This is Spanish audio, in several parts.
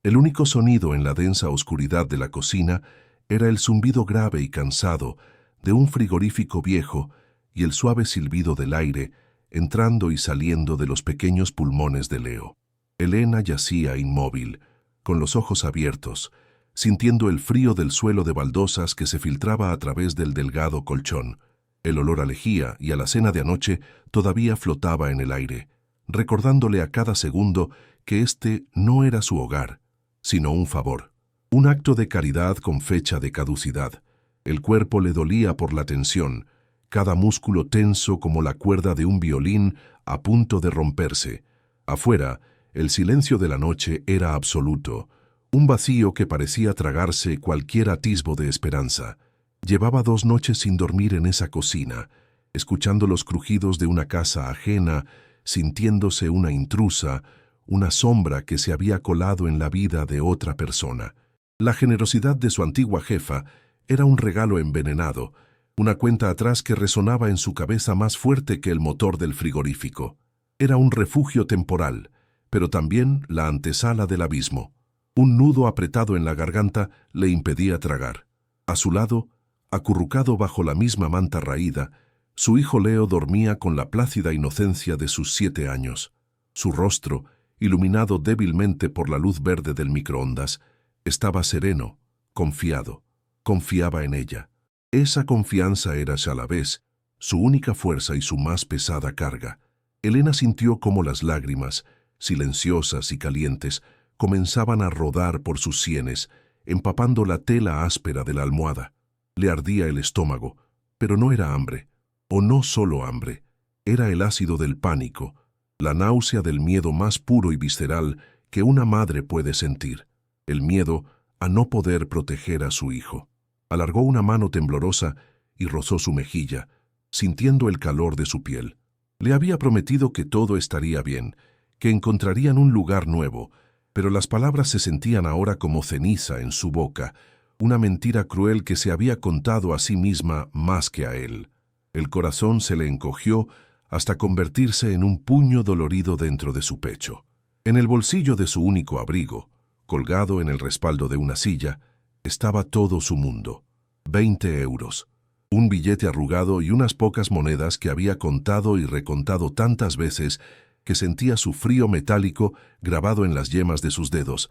El único sonido en la densa oscuridad de la cocina era el zumbido grave y cansado de un frigorífico viejo y el suave silbido del aire entrando y saliendo de los pequeños pulmones de Leo. Elena yacía inmóvil, con los ojos abiertos, sintiendo el frío del suelo de baldosas que se filtraba a través del delgado colchón. El olor a lejía y a la cena de anoche todavía flotaba en el aire, recordándole a cada segundo que este no era su hogar, sino un favor, un acto de caridad con fecha de caducidad. El cuerpo le dolía por la tensión, cada músculo tenso como la cuerda de un violín a punto de romperse. Afuera, el silencio de la noche era absoluto, un vacío que parecía tragarse cualquier atisbo de esperanza. Llevaba 2 noches sin dormir en esa cocina, escuchando los crujidos de una casa ajena, sintiéndose una intrusa, una sombra que se había colado en la vida de otra persona. La generosidad de su antigua jefa era un regalo envenenado, una cuenta atrás que resonaba en su cabeza más fuerte que el motor del frigorífico. Era un refugio temporal, pero también la antesala del abismo. Un nudo apretado en la garganta le impedía tragar. A su lado, acurrucado bajo la misma manta raída, su hijo Leo dormía con la plácida inocencia de sus 7 años. Su rostro, iluminado débilmente por la luz verde del microondas, estaba sereno, confiado. Confiaba en ella. Esa confianza era a la vez su única fuerza y su más pesada carga. Elena sintió cómo las lágrimas, silenciosas y calientes, comenzaban a rodar por sus sienes, empapando la tela áspera de la almohada. Le ardía el estómago, pero no era hambre, o no solo hambre, era el ácido del pánico, la náusea del miedo más puro y visceral que una madre puede sentir, el miedo a no poder proteger a su hijo. Alargó una mano temblorosa y rozó su mejilla, sintiendo el calor de su piel. Le había prometido que todo estaría bien, que encontrarían un lugar nuevo, pero las palabras se sentían ahora como ceniza en su boca, una mentira cruel que se había contado a sí misma más que a él. El corazón se le encogió hasta convertirse en un puño dolorido dentro de su pecho. En el bolsillo de su único abrigo, colgado en el respaldo de una silla, estaba todo su mundo. 20 euros. Un billete arrugado y unas pocas monedas que había contado y recontado tantas veces que sentía su frío metálico grabado en las yemas de sus dedos.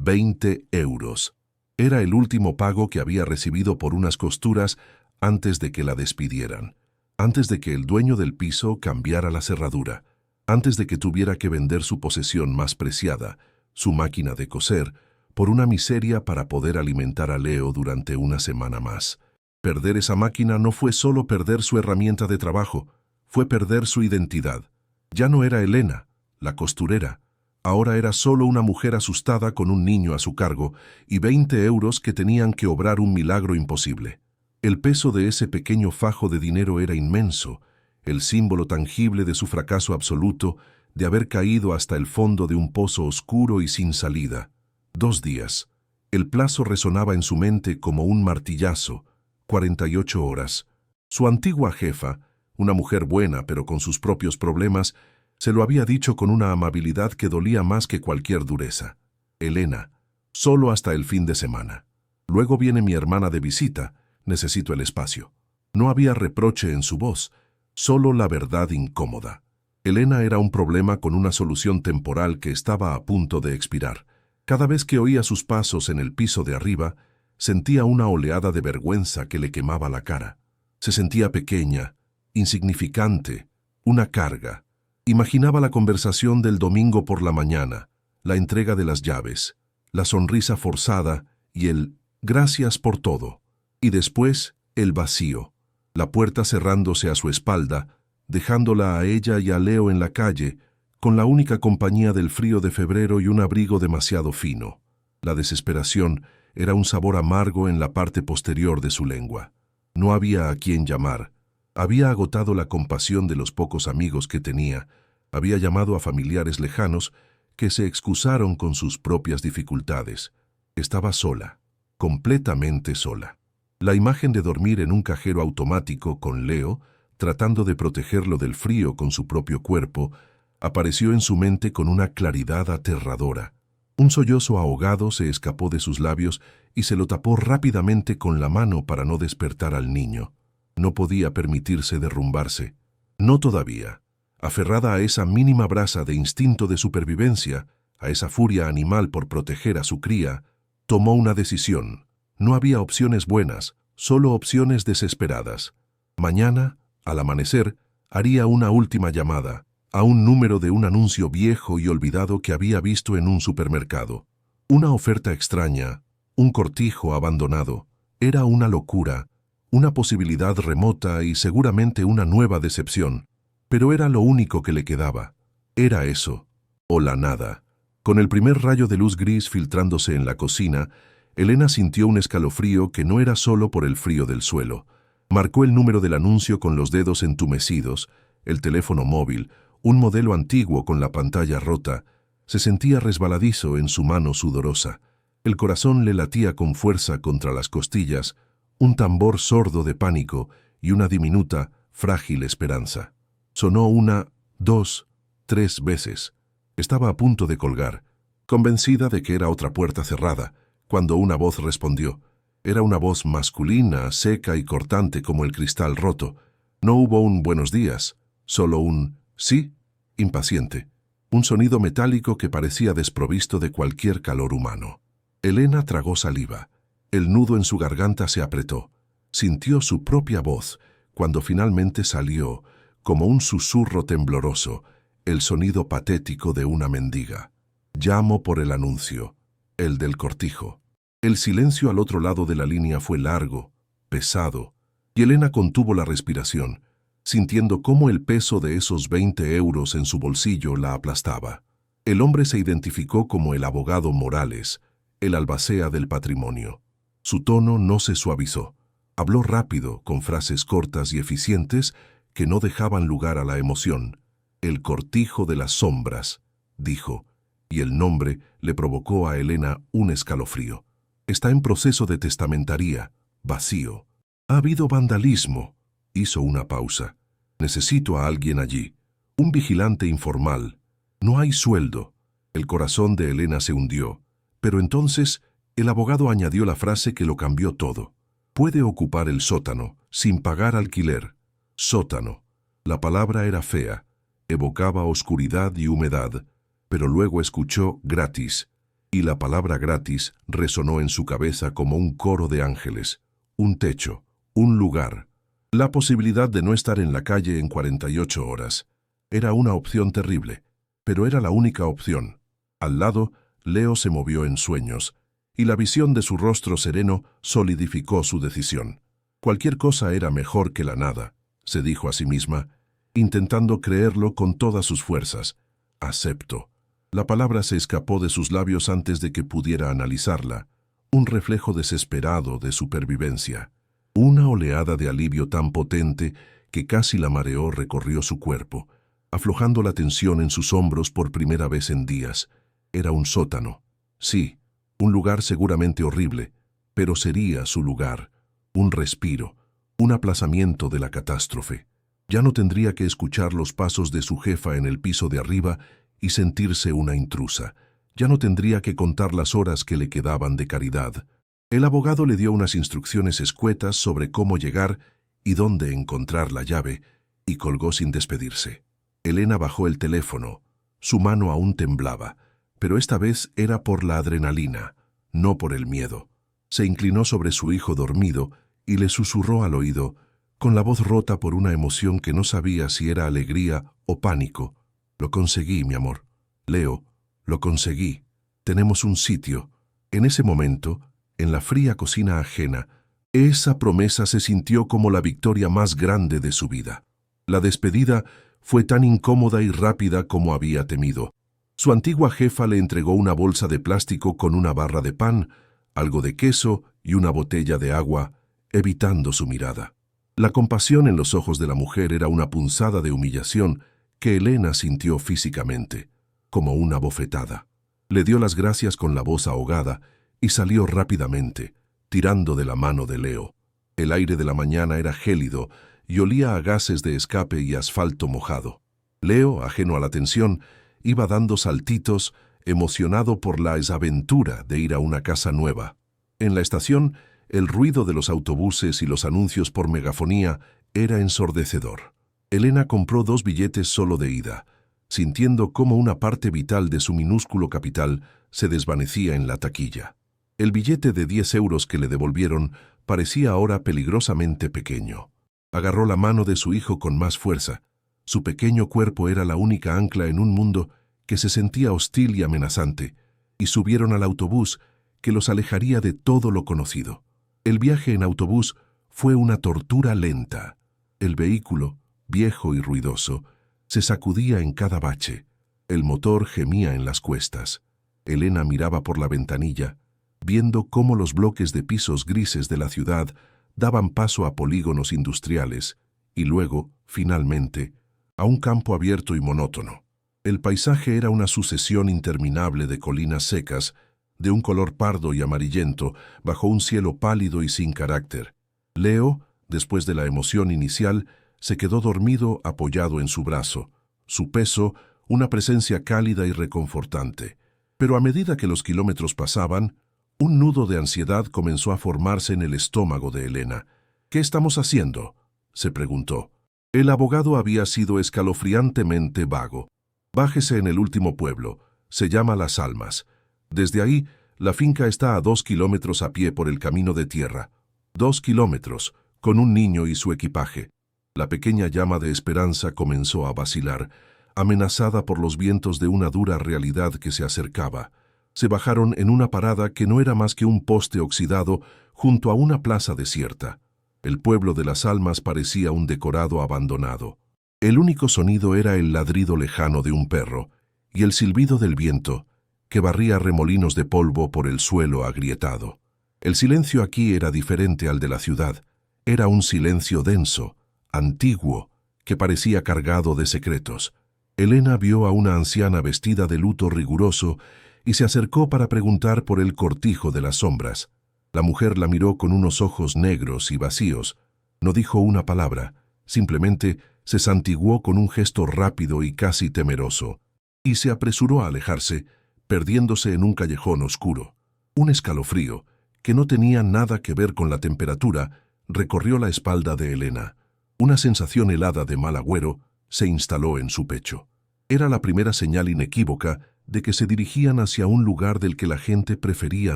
20 euros. Era el último pago que había recibido por unas costuras antes de que la despidieran, antes de que el dueño del piso cambiara la cerradura, antes de que tuviera que vender su posesión más preciada, su máquina de coser, por una miseria para poder alimentar a Leo durante una semana más. Perder esa máquina no fue solo perder su herramienta de trabajo, fue perder su identidad. Ya no era Elena, la costurera. Ahora era solo una mujer asustada con un niño a su cargo y 20 euros que tenían que obrar un milagro imposible. El peso de ese pequeño fajo de dinero era inmenso, el símbolo tangible de su fracaso absoluto, de haber caído hasta el fondo de un pozo oscuro y sin salida. 2 días. El plazo resonaba en su mente como un martillazo. 48 horas. Su antigua jefa, una mujer buena pero con sus propios problemas, se lo había dicho con una amabilidad que dolía más que cualquier dureza. Elena, solo hasta el fin de semana. Luego viene mi hermana de visita, necesito el espacio. No había reproche en su voz, solo la verdad incómoda. Elena era un problema con una solución temporal que estaba a punto de expirar. Cada vez que oía sus pasos en el piso de arriba, sentía una oleada de vergüenza que le quemaba la cara. Se sentía pequeña, insignificante, una carga. Imaginaba la conversación del domingo por la mañana, la entrega de las llaves, la sonrisa forzada y el «gracias por todo». Y después, el vacío, la puerta cerrándose a su espalda, dejándola a ella y a Leo en la calle, con la única compañía del frío de febrero y un abrigo demasiado fino. La desesperación era un sabor amargo en la parte posterior de su lengua. No había a quién llamar. Había agotado la compasión de los pocos amigos que tenía. Había llamado a familiares lejanos que se excusaron con sus propias dificultades. Estaba sola, completamente sola. La imagen de dormir en un cajero automático con Leo, tratando de protegerlo del frío con su propio cuerpo, apareció en su mente con una claridad aterradora. Un sollozo ahogado se escapó de sus labios y se lo tapó rápidamente con la mano para no despertar al niño. No podía permitirse derrumbarse. No todavía. Aferrada a esa mínima brasa de instinto de supervivencia, a esa furia animal por proteger a su cría, tomó una decisión. No había opciones buenas, solo opciones desesperadas. Mañana, al amanecer, haría una última llamada, a un número de un anuncio viejo y olvidado que había visto en un supermercado. Una oferta extraña, un cortijo abandonado. Era una locura, una posibilidad remota y seguramente una nueva decepción. Pero era lo único que le quedaba. Era eso, o la nada. Con el primer rayo de luz gris filtrándose en la cocina, Elena sintió un escalofrío que no era solo por el frío del suelo. Marcó el número del anuncio con los dedos entumecidos, el teléfono móvil, un modelo antiguo con la pantalla rota. Se sentía resbaladizo en su mano sudorosa. El corazón le latía con fuerza contra las costillas, un tambor sordo de pánico y una diminuta, frágil esperanza. Sonó una, 2, 3 veces. Estaba a punto de colgar, convencida de que era otra puerta cerrada, cuando una voz respondió. Era una voz masculina, seca y cortante como el cristal roto. No hubo un buenos días, solo un sí, impaciente. Un sonido metálico que parecía desprovisto de cualquier calor humano. Elena tragó saliva. El nudo en su garganta se apretó. Sintió su propia voz, cuando finalmente salió, como un susurro tembloroso, el sonido patético de una mendiga. Llamo por el anuncio, el del cortijo. El silencio al otro lado de la línea fue largo, pesado, y Elena contuvo la respiración, sintiendo cómo el peso de esos 20 euros en su bolsillo la aplastaba. El hombre se identificó como el abogado Morales, el albacea del patrimonio. Su tono no se suavizó. Habló rápido, con frases cortas y eficientes que no dejaban lugar a la emoción. El cortijo de las sombras, dijo, y el nombre le provocó a Elena un escalofrío. Está en proceso de testamentaría, vacío. Ha habido vandalismo. Hizo una pausa. Necesito a alguien allí. Un vigilante informal. No hay sueldo. El corazón de Elena se hundió. Pero entonces el abogado añadió la frase que lo cambió todo. Puede ocupar el sótano, sin pagar alquiler. Sótano. La palabra era fea. Evocaba oscuridad y humedad. Pero luego escuchó gratis. Y la palabra gratis resonó en su cabeza como un coro de ángeles. Un techo, un lugar. La posibilidad de no estar en la calle en 48 horas. Era una opción terrible, pero era la única opción. Al lado, Leo se movió en sueños, y la visión de su rostro sereno solidificó su decisión. Cualquier cosa era mejor que la nada, se dijo a sí misma, intentando creerlo con todas sus fuerzas. Acepto. La palabra se escapó de sus labios antes de que pudiera analizarla, un reflejo desesperado de supervivencia. Una oleada de alivio tan potente que casi la mareó recorrió su cuerpo, aflojando la tensión en sus hombros por primera vez en días. Era un sótano. Sí, un lugar seguramente horrible, pero sería su lugar, un respiro, un aplazamiento de la catástrofe. Ya no tendría que escuchar los pasos de su jefa en el piso de arriba y sentirse una intrusa. Ya no tendría que contar las horas que le quedaban de caridad. El abogado le dio unas instrucciones escuetas sobre cómo llegar y dónde encontrar la llave, y colgó sin despedirse. Elena bajó el teléfono. Su mano aún temblaba, pero esta vez era por la adrenalina, no por el miedo. Se inclinó sobre su hijo dormido y le susurró al oído, con la voz rota por una emoción que no sabía si era alegría o pánico. Lo conseguí, mi amor. Leo, lo conseguí. Tenemos un sitio. En ese momento, en la fría cocina ajena, esa promesa se sintió como la victoria más grande de su vida. La despedida fue tan incómoda y rápida como había temido. Su antigua jefa le entregó una bolsa de plástico con una barra de pan, algo de queso y una botella de agua, evitando su mirada. La compasión en los ojos de la mujer era una punzada de humillación que Elena sintió físicamente, como una bofetada. Le dio las gracias con la voz ahogada y salió rápidamente, tirando de la mano de Leo. El aire de la mañana era gélido y olía a gases de escape y asfalto mojado. Leo, ajeno a la tensión, iba dando saltitos, emocionado por la aventura de ir a una casa nueva. En la estación, el ruido de los autobuses y los anuncios por megafonía era ensordecedor. Elena compró 2 billetes solo de ida, sintiendo cómo una parte vital de su minúsculo capital se desvanecía en la taquilla. El billete de 10 euros que le devolvieron parecía ahora peligrosamente pequeño. Agarró la mano de su hijo con más fuerza. Su pequeño cuerpo era la única ancla en un mundo que se sentía hostil y amenazante, y subieron al autobús que los alejaría de todo lo conocido. El viaje en autobús fue una tortura lenta. El vehículo, viejo y ruidoso, se sacudía en cada bache. El motor gemía en las cuestas. Elena miraba por la ventanilla, viendo cómo los bloques de pisos grises de la ciudad daban paso a polígonos industriales y luego, finalmente, a un campo abierto y monótono. El paisaje era una sucesión interminable de colinas secas, de un color pardo y amarillento, bajo un cielo pálido y sin carácter. Leo, después de la emoción inicial, se quedó dormido apoyado en su brazo, su peso una presencia cálida y reconfortante. Pero a medida que los kilómetros pasaban, un nudo de ansiedad comenzó a formarse en el estómago de Elena. «¿Qué estamos haciendo?», se preguntó. El abogado había sido escalofriantemente vago. «Bájese en el último pueblo. Se llama Las Almas. Desde ahí, la finca está a 2 kilómetros a pie por el camino de tierra. 2 kilómetros, con un niño y su equipaje». La pequeña llama de esperanza comenzó a vacilar, amenazada por los vientos de una dura realidad que se acercaba. Se bajaron en una parada que no era más que un poste oxidado junto a una plaza desierta. El pueblo de Las Almas parecía un decorado abandonado. El único sonido era el ladrido lejano de un perro y el silbido del viento, que barría remolinos de polvo por el suelo agrietado. El silencio aquí era diferente al de la ciudad. Era un silencio denso, antiguo, que parecía cargado de secretos. Elena vio a una anciana vestida de luto riguroso y se acercó para preguntar por el cortijo de las sombras. La mujer la miró con unos ojos negros y vacíos. No dijo una palabra, simplemente se santiguó con un gesto rápido y casi temeroso, y se apresuró a alejarse, perdiéndose en un callejón oscuro. Un escalofrío, que no tenía nada que ver con la temperatura, recorrió la espalda de Elena. Una sensación helada de mal agüero se instaló en su pecho. Era la primera señal inequívoca de que se dirigían hacia un lugar del que la gente prefería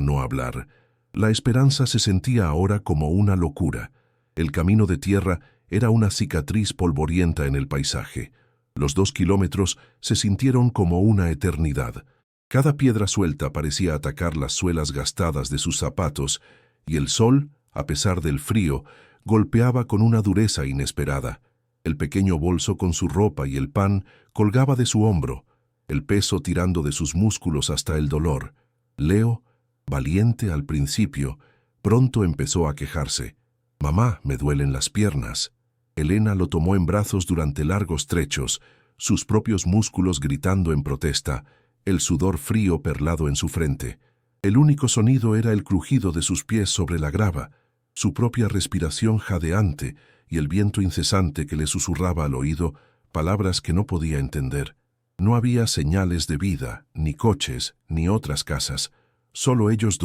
no hablar. La esperanza se sentía ahora como una locura. El camino de tierra era una cicatriz polvorienta en el paisaje. Los 2 kilómetros se sintieron como una eternidad. Cada piedra suelta parecía atacar las suelas gastadas de sus zapatos, y el sol, a pesar del frío, golpeaba con una dureza inesperada. El pequeño bolso con su ropa y el pan colgaba de su hombro, el peso tirando de sus músculos hasta el dolor. Leo, valiente al principio, pronto empezó a quejarse. «Mamá, me duelen las piernas». Elena lo tomó en brazos durante largos trechos, sus propios músculos gritando en protesta, el sudor frío perlado en su frente. El único sonido era el crujido de sus pies sobre la grava, su propia respiración jadeante y el viento incesante que le susurraba al oído palabras que no podía entender. No había señales de vida, ni coches, ni otras casas. Solo ellos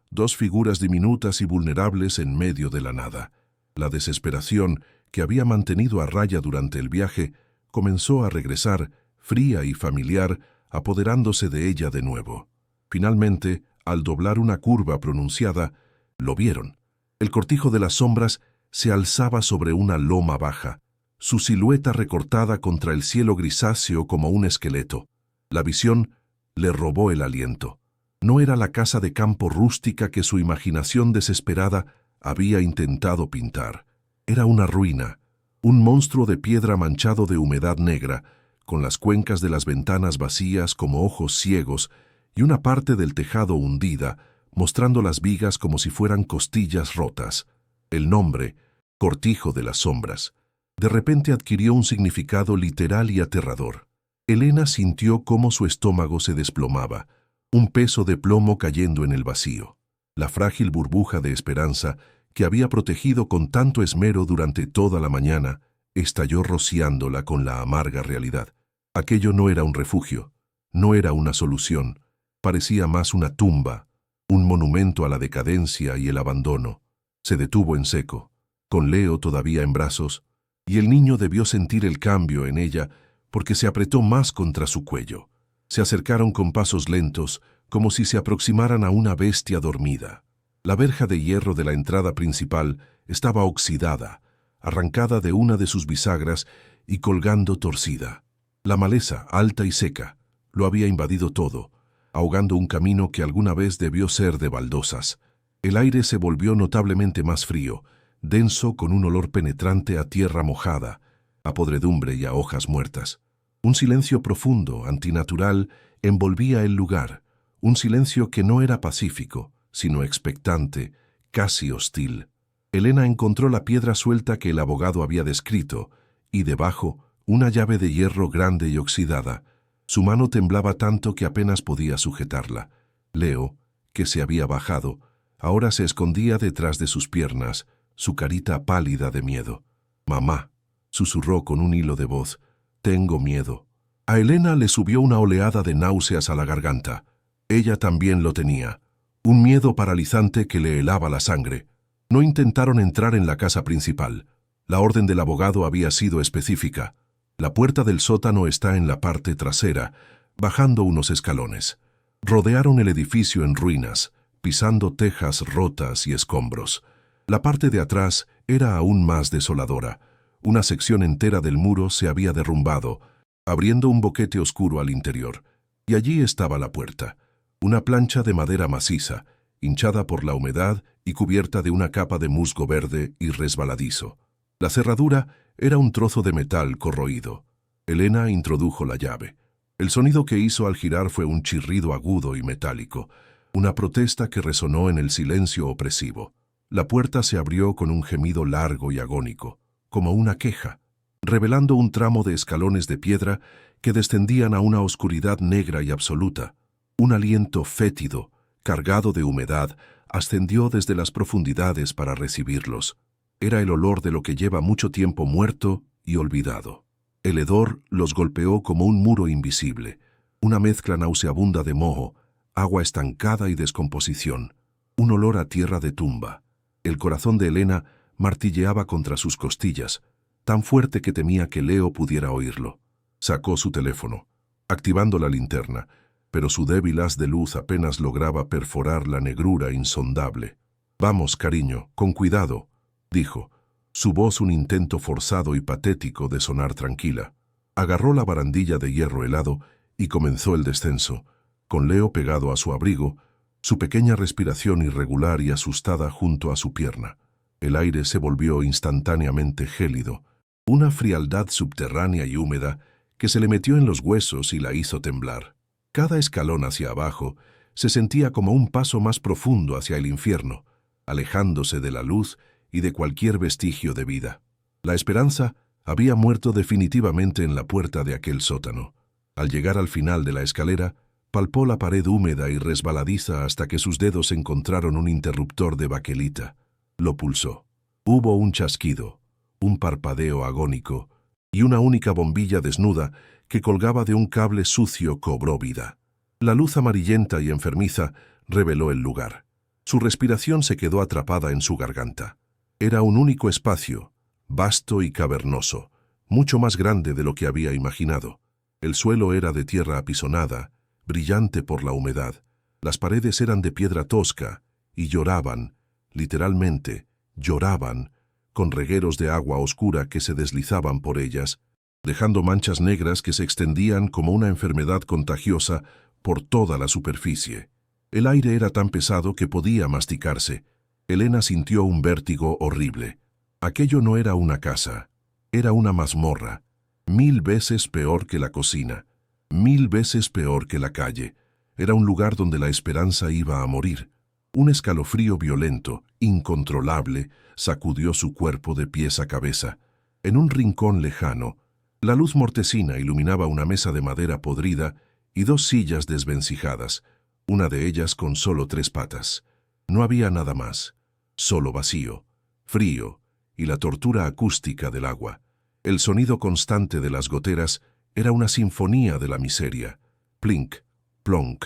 dos figuras diminutas y vulnerables en medio de la nada. La desesperación, que había mantenido a raya durante el viaje, comenzó a regresar, fría y familiar, apoderándose de ella de nuevo. Finalmente, al doblar una curva pronunciada, lo vieron. El cortijo de las sombras se alzaba sobre una loma baja, su silueta recortada contra el cielo grisáceo como un esqueleto. La visión le robó el aliento. No era la casa de campo rústica que su imaginación desesperada había intentado pintar. Era una ruina, un monstruo de piedra manchado de humedad negra, con las cuencas de las ventanas vacías como ojos ciegos y una parte del tejado hundida, mostrando las vigas como si fueran costillas rotas. El nombre, Cortijo de las Sombras, de repente adquirió un significado literal y aterrador. Elena sintió cómo su estómago se desplomaba, un peso de plomo cayendo en el vacío. La frágil burbuja de esperanza que había protegido con tanto esmero durante toda la mañana, estalló rociándola con la amarga realidad. Aquello no era un refugio, no era una solución, Parecía más una tumba, un monumento a la decadencia y el abandono. Se detuvo en seco, con Leo todavía en brazos, y el niño debió sentir el cambio en ella porque se apretó más contra su cuello. Se acercaron con pasos lentos, como si se aproximaran a una bestia dormida. La verja de hierro de la entrada principal estaba oxidada, arrancada de una de sus bisagras y colgando torcida. La maleza, alta y seca, lo había invadido todo, ahogando un camino que alguna vez debió ser de baldosas. El aire se volvió notablemente más frío, denso con un olor penetrante a tierra mojada, a podredumbre y a hojas muertas. Un silencio profundo, antinatural, envolvía el lugar, un silencio que no era pacífico, sino expectante, casi hostil. Elena encontró la piedra suelta que el abogado había descrito, y debajo, una llave de hierro grande y oxidada. Su mano temblaba tanto que apenas podía sujetarla. Leo, que se había bajado, ahora se escondía detrás de sus piernas, su carita pálida de miedo. «Mamá», susurró con un hilo de voz, «tengo miedo». A Elena le subió una oleada de náuseas a la garganta. Ella también lo tenía, un miedo paralizante que le helaba la sangre. No intentaron entrar en la casa principal. La orden del abogado había sido específica. La puerta del sótano está en la parte trasera, bajando unos escalones. Rodearon el edificio en ruinas, pisando tejas rotas y escombros. La parte de atrás era aún más desoladora. Una sección entera del muro se había derrumbado, abriendo un boquete oscuro al interior. Y allí estaba la puerta, una plancha de madera maciza, hinchada por la humedad y cubierta de una capa de musgo verde y resbaladizo. La cerradura era un trozo de metal corroído. Elena introdujo la llave. El sonido que hizo al girar fue un chirrido agudo y metálico, una protesta que resonó en el silencio opresivo. La puerta se abrió con un gemido largo y agónico, como una queja, revelando un tramo de escalones de piedra que descendían a una oscuridad negra y absoluta. Un aliento fétido, cargado de humedad, ascendió desde las profundidades para recibirlos. Era el olor de lo que lleva mucho tiempo muerto y olvidado. El hedor los golpeó como un muro invisible, una mezcla nauseabunda de moho, agua estancada y descomposición, un olor a tierra de tumba. El corazón de Elena martilleaba contra sus costillas, tan fuerte que temía que Leo pudiera oírlo. Sacó su teléfono, activando la linterna, pero su débil haz de luz apenas lograba perforar la negrura insondable. «Vamos, cariño, con cuidado», dijo, su voz un intento forzado y patético de sonar tranquila. Agarró la barandilla de hierro helado y comenzó el descenso, con Leo pegado a su abrigo, su pequeña respiración irregular y asustada junto a su pierna. El aire se volvió instantáneamente gélido, una frialdad subterránea y húmeda que se le metió en los huesos y la hizo temblar. Cada escalón hacia abajo se sentía como un paso más profundo hacia el infierno, alejándose de la luz y de cualquier vestigio de vida. La esperanza había muerto definitivamente en la puerta de aquel sótano. Al llegar al final de la escalera, palpó la pared húmeda y resbaladiza hasta que sus dedos encontraron un interruptor de baquelita. Lo pulsó. Hubo un chasquido, un parpadeo agónico, y una única bombilla desnuda que colgaba de un cable sucio cobró vida. La luz amarillenta y enfermiza reveló el lugar. Su respiración se quedó atrapada en su garganta. Era un único espacio, vasto y cavernoso, mucho más grande de lo que había imaginado. El suelo era de tierra apisonada, brillante por la humedad. Las paredes eran de piedra tosca y lloraban, literalmente, lloraban, con regueros de agua oscura que se deslizaban por ellas, dejando manchas negras que se extendían como una enfermedad contagiosa por toda la superficie. El aire era tan pesado que podía masticarse. Elena sintió un vértigo horrible. Aquello no era una casa, era una mazmorra, 1000 veces peor que la cocina, 1000 veces peor que la calle. Era un lugar donde la esperanza iba a morir. Un escalofrío violento, incontrolable, sacudió su cuerpo de pies a cabeza. En un rincón lejano, la luz mortecina iluminaba una mesa de madera podrida y 2 sillas desvencijadas, una de ellas con solo 3 patas. No había nada más, solo vacío, frío y la tortura acústica del agua. El sonido constante de las goteras era una sinfonía de la miseria. Plink, plonk,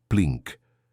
plink,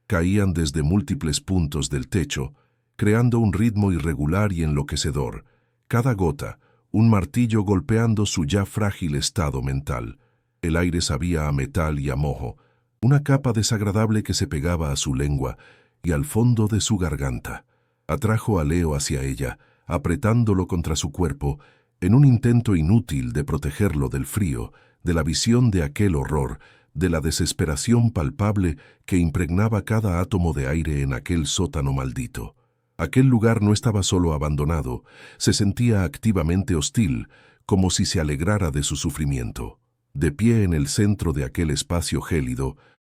caían desde múltiples puntos del techo, creando un ritmo irregular y enloquecedor. Cada gota, un martillo golpeando su ya frágil estado mental. El aire sabía a metal y a moho, una capa desagradable que se pegaba a su lengua y al fondo de su garganta. Atrajo a Leo hacia ella, apretándolo contra su cuerpo, en un intento inútil de protegerlo del frío, de la visión de aquel horror, de la desesperación palpable que impregnaba cada átomo de aire en aquel sótano maldito. Aquel lugar no estaba solo abandonado, se sentía activamente hostil, como si se alegrara de su sufrimiento. De pie en el centro de aquel espacio gélido,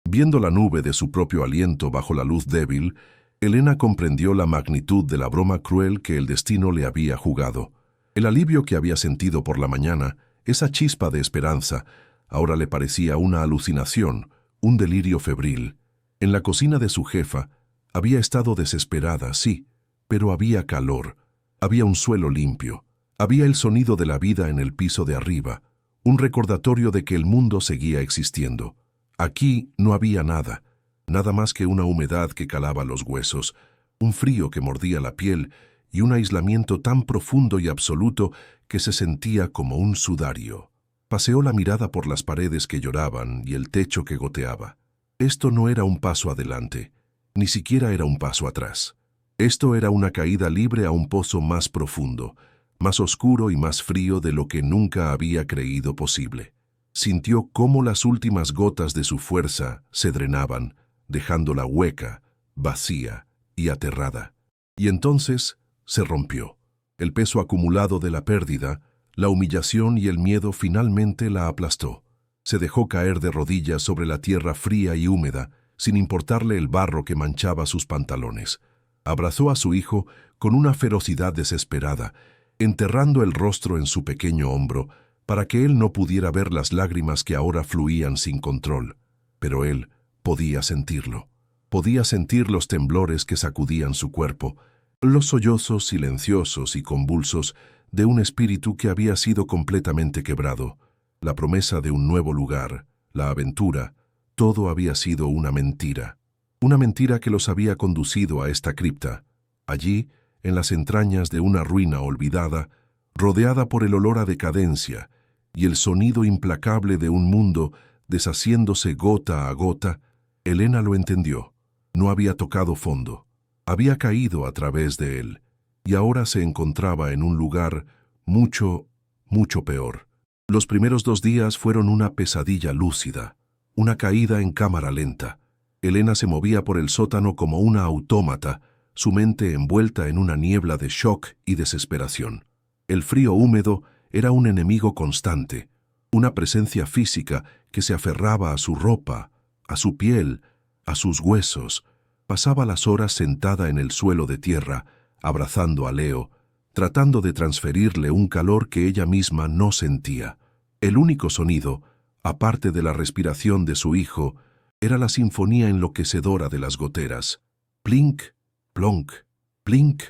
viendo la nube de su propio aliento bajo la luz débil, Elena comprendió la magnitud de la broma cruel que el destino le había jugado. El alivio que había sentido por la mañana, esa chispa de esperanza, ahora le parecía una alucinación, un delirio febril. En la cocina de su jefa, había estado desesperada, sí, pero había calor, había un suelo limpio, había el sonido de la vida en el piso de arriba, un recordatorio de que el mundo seguía existiendo. Aquí no había nada, nada más que una humedad que calaba los huesos, un frío que mordía la piel y un aislamiento tan profundo y absoluto que se sentía como un sudario. Paseó la mirada por las paredes que lloraban y el techo que goteaba. Esto no era un paso adelante, ni siquiera era un paso atrás. Esto era una caída libre a un pozo más profundo, más oscuro y más frío de lo que nunca había creído posible. Sintió cómo las últimas gotas de su fuerza se drenaban, dejándola hueca, vacía y aterrada. Y entonces se rompió. El peso acumulado de la pérdida, la humillación y el miedo finalmente la aplastó. Se dejó caer de rodillas sobre la tierra fría y húmeda, sin importarle el barro que manchaba sus pantalones. Abrazó a su hijo con una ferocidad desesperada, enterrando el rostro en su pequeño hombro, para que él no pudiera ver las lágrimas que ahora fluían sin control. Pero él podía sentirlo. Podía sentir los temblores que sacudían su cuerpo, los sollozos silenciosos y convulsos de un espíritu que había sido completamente quebrado. La promesa de un nuevo lugar, la aventura, todo había sido una mentira que los había conducido a esta cripta. Allí, en las entrañas de una ruina olvidada, rodeada por el olor a decadencia y el sonido implacable de un mundo deshaciéndose gota a gota, Elena lo entendió. No había tocado fondo, había caído a través de él, y ahora se encontraba en un lugar mucho, mucho peor. Los primeros 2 días fueron una pesadilla lúcida, una caída en cámara lenta. Elena se movía por el sótano como una autómata, su mente envuelta en una niebla de shock y desesperación. El frío húmedo era un enemigo constante, una presencia física que se aferraba a su ropa, a su piel, a sus huesos. Pasaba las horas sentada en el suelo de tierra, abrazando a Leo, tratando de transferirle un calor que ella misma no sentía. El único sonido, aparte de la respiración de su hijo, era la sinfonía enloquecedora de las goteras. Plink, plonk, plink.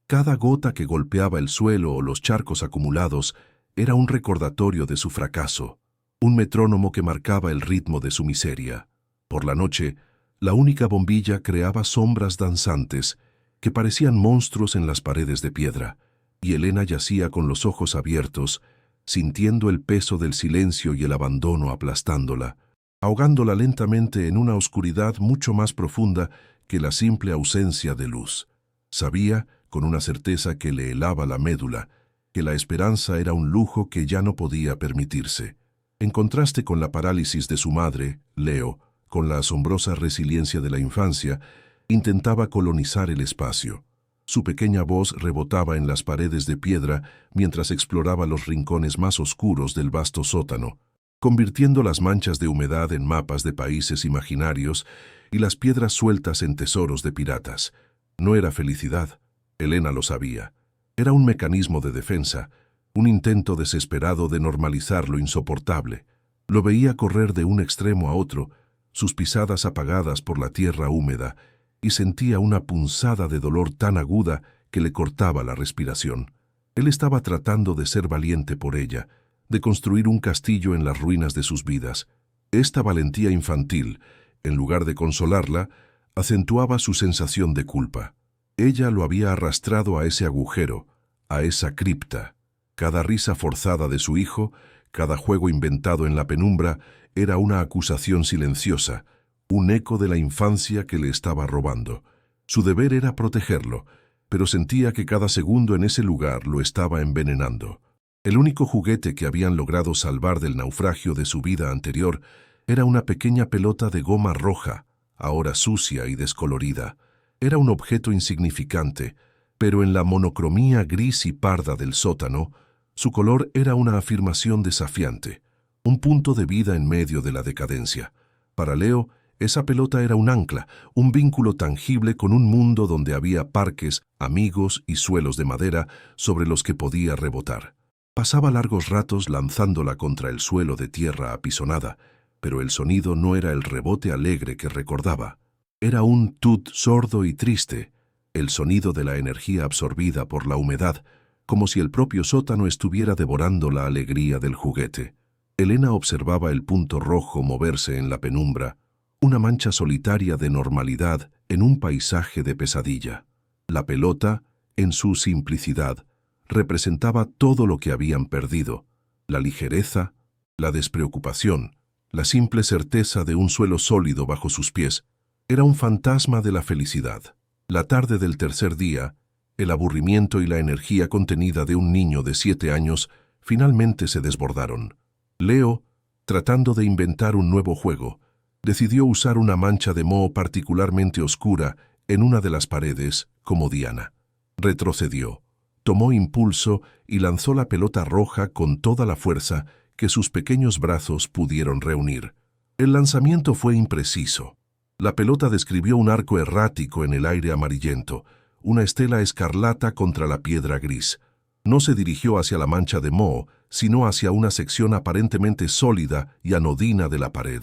Cada gota que golpeaba el suelo o los charcos acumulados era un recordatorio de su fracaso, un metrónomo que marcaba el ritmo de su miseria. Por la noche, la única bombilla creaba sombras danzantes que parecían monstruos en las paredes de piedra, y Elena yacía con los ojos abiertos, sintiendo el peso del silencio y el abandono aplastándola, ahogándola lentamente en una oscuridad mucho más profunda que la simple ausencia de luz. Sabía, con una certeza que le helaba la médula, que la esperanza era un lujo que ya no podía permitirse. En contraste con la parálisis de su madre, Leo, con la asombrosa resiliencia de la infancia, intentaba colonizar el espacio. Su pequeña voz rebotaba en las paredes de piedra mientras exploraba los rincones más oscuros del vasto sótano, convirtiendo las manchas de humedad en mapas de países imaginarios y las piedras sueltas en tesoros de piratas. No era felicidad, Elena lo sabía. Era un mecanismo de defensa, un intento desesperado de normalizar lo insoportable. Lo veía correr de un extremo a otro, sus pisadas apagadas por la tierra húmeda, y sentía una punzada de dolor tan aguda que le cortaba la respiración. Él estaba tratando de ser valiente por ella, de construir un castillo en las ruinas de sus vidas. Esta valentía infantil, en lugar de consolarla, acentuaba su sensación de culpa. Ella lo había arrastrado a ese agujero, a esa cripta. Cada risa forzada de su hijo, cada juego inventado en la penumbra, era una acusación silenciosa, un eco de la infancia que le estaba robando. Su deber era protegerlo, pero sentía que cada segundo en ese lugar lo estaba envenenando. El único juguete que habían logrado salvar del naufragio de su vida anterior era una pequeña pelota de goma roja, ahora sucia y descolorida. Era un objeto insignificante, pero en la monocromía gris y parda del sótano, su color era una afirmación desafiante, un punto de vida en medio de la decadencia. Para Leo, esa pelota era un ancla, un vínculo tangible con un mundo donde había parques, amigos y suelos de madera sobre los que podía rebotar. Pasaba largos ratos lanzándola contra el suelo de tierra apisonada, pero el sonido no era el rebote alegre que recordaba. Era un tut sordo y triste, el sonido de la energía absorbida por la humedad, como si el propio sótano estuviera devorando la alegría del juguete. Elena observaba el punto rojo moverse en la penumbra, una mancha solitaria de normalidad en un paisaje de pesadilla. La pelota, en su simplicidad, representaba todo lo que habían perdido: la ligereza, la despreocupación, la simple certeza de un suelo sólido bajo sus pies. Era un fantasma de la felicidad. La tarde del tercer día, el aburrimiento y la energía contenida de un niño de 7 años finalmente se desbordaron. Leo, tratando de inventar un nuevo juego, decidió usar una mancha de moho particularmente oscura en una de las paredes como diana. Retrocedió, tomó impulso y lanzó la pelota roja con toda la fuerza que sus pequeños brazos pudieron reunir. El lanzamiento fue impreciso. La pelota describió un arco errático en el aire amarillento, una estela escarlata contra la piedra gris. No se dirigió hacia la mancha de moho, sino hacia una sección aparentemente sólida y anodina de la pared.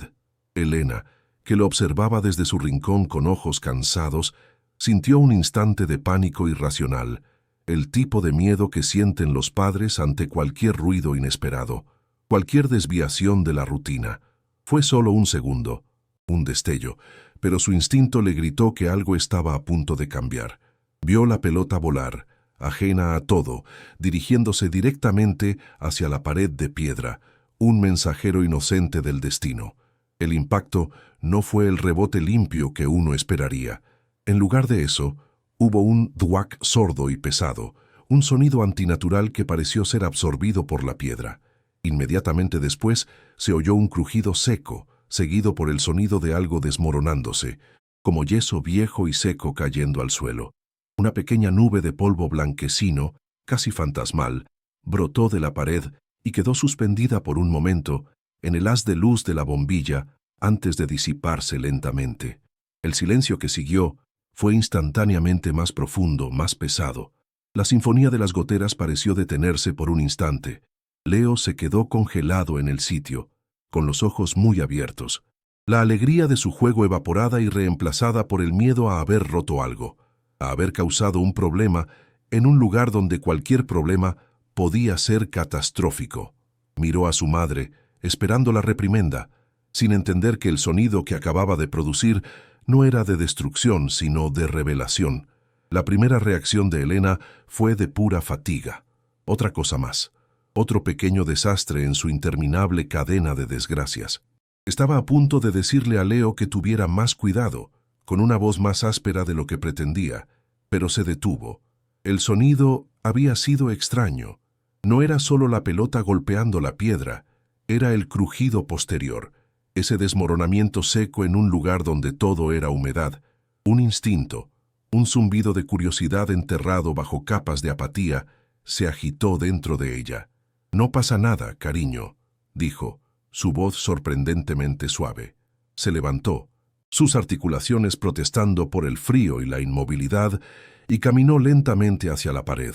Elena, que lo observaba desde su rincón con ojos cansados, sintió un instante de pánico irracional, el tipo de miedo que sienten los padres ante cualquier ruido inesperado, cualquier desviación de la rutina. Fue solo un segundo, un destello, pero su instinto le gritó que algo estaba a punto de cambiar. Vio la pelota volar, ajena a todo, dirigiéndose directamente hacia la pared de piedra, un mensajero inocente del destino. El impacto no fue el rebote limpio que uno esperaría. En lugar de eso, hubo un duac sordo y pesado, un sonido antinatural que pareció ser absorbido por la piedra. Inmediatamente después se oyó un crujido seco, seguido por el sonido de algo desmoronándose, como yeso viejo y seco cayendo al suelo. Una pequeña nube de polvo blanquecino, casi fantasmal, brotó de la pared y quedó suspendida por un momento en el haz de luz de la bombilla antes de disiparse lentamente. El silencio que siguió fue instantáneamente más profundo, más pesado. La sinfonía de las goteras pareció detenerse por un instante. Leo se quedó congelado en el sitio, con los ojos muy abiertos. La alegría de su juego evaporada y reemplazada por el miedo a haber roto algo, a haber causado un problema en un lugar donde cualquier problema podía ser catastrófico. Miró a su madre, esperando la reprimenda, sin entender que el sonido que acababa de producir no era de destrucción, sino de revelación. La primera reacción de Elena fue de pura fatiga. Otra cosa más. Otro pequeño desastre en su interminable cadena de desgracias. Estaba a punto de decirle a Leo que tuviera más cuidado, con una voz más áspera de lo que pretendía, pero se detuvo. El sonido había sido extraño. No era solo la pelota golpeando la piedra, era el crujido posterior, ese desmoronamiento seco en un lugar donde todo era humedad, un instinto, un zumbido de curiosidad enterrado bajo capas de apatía, se agitó dentro de ella. «No pasa nada, cariño», dijo, su voz sorprendentemente suave. Se levantó, sus articulaciones protestando por el frío y la inmovilidad, y caminó lentamente hacia la pared.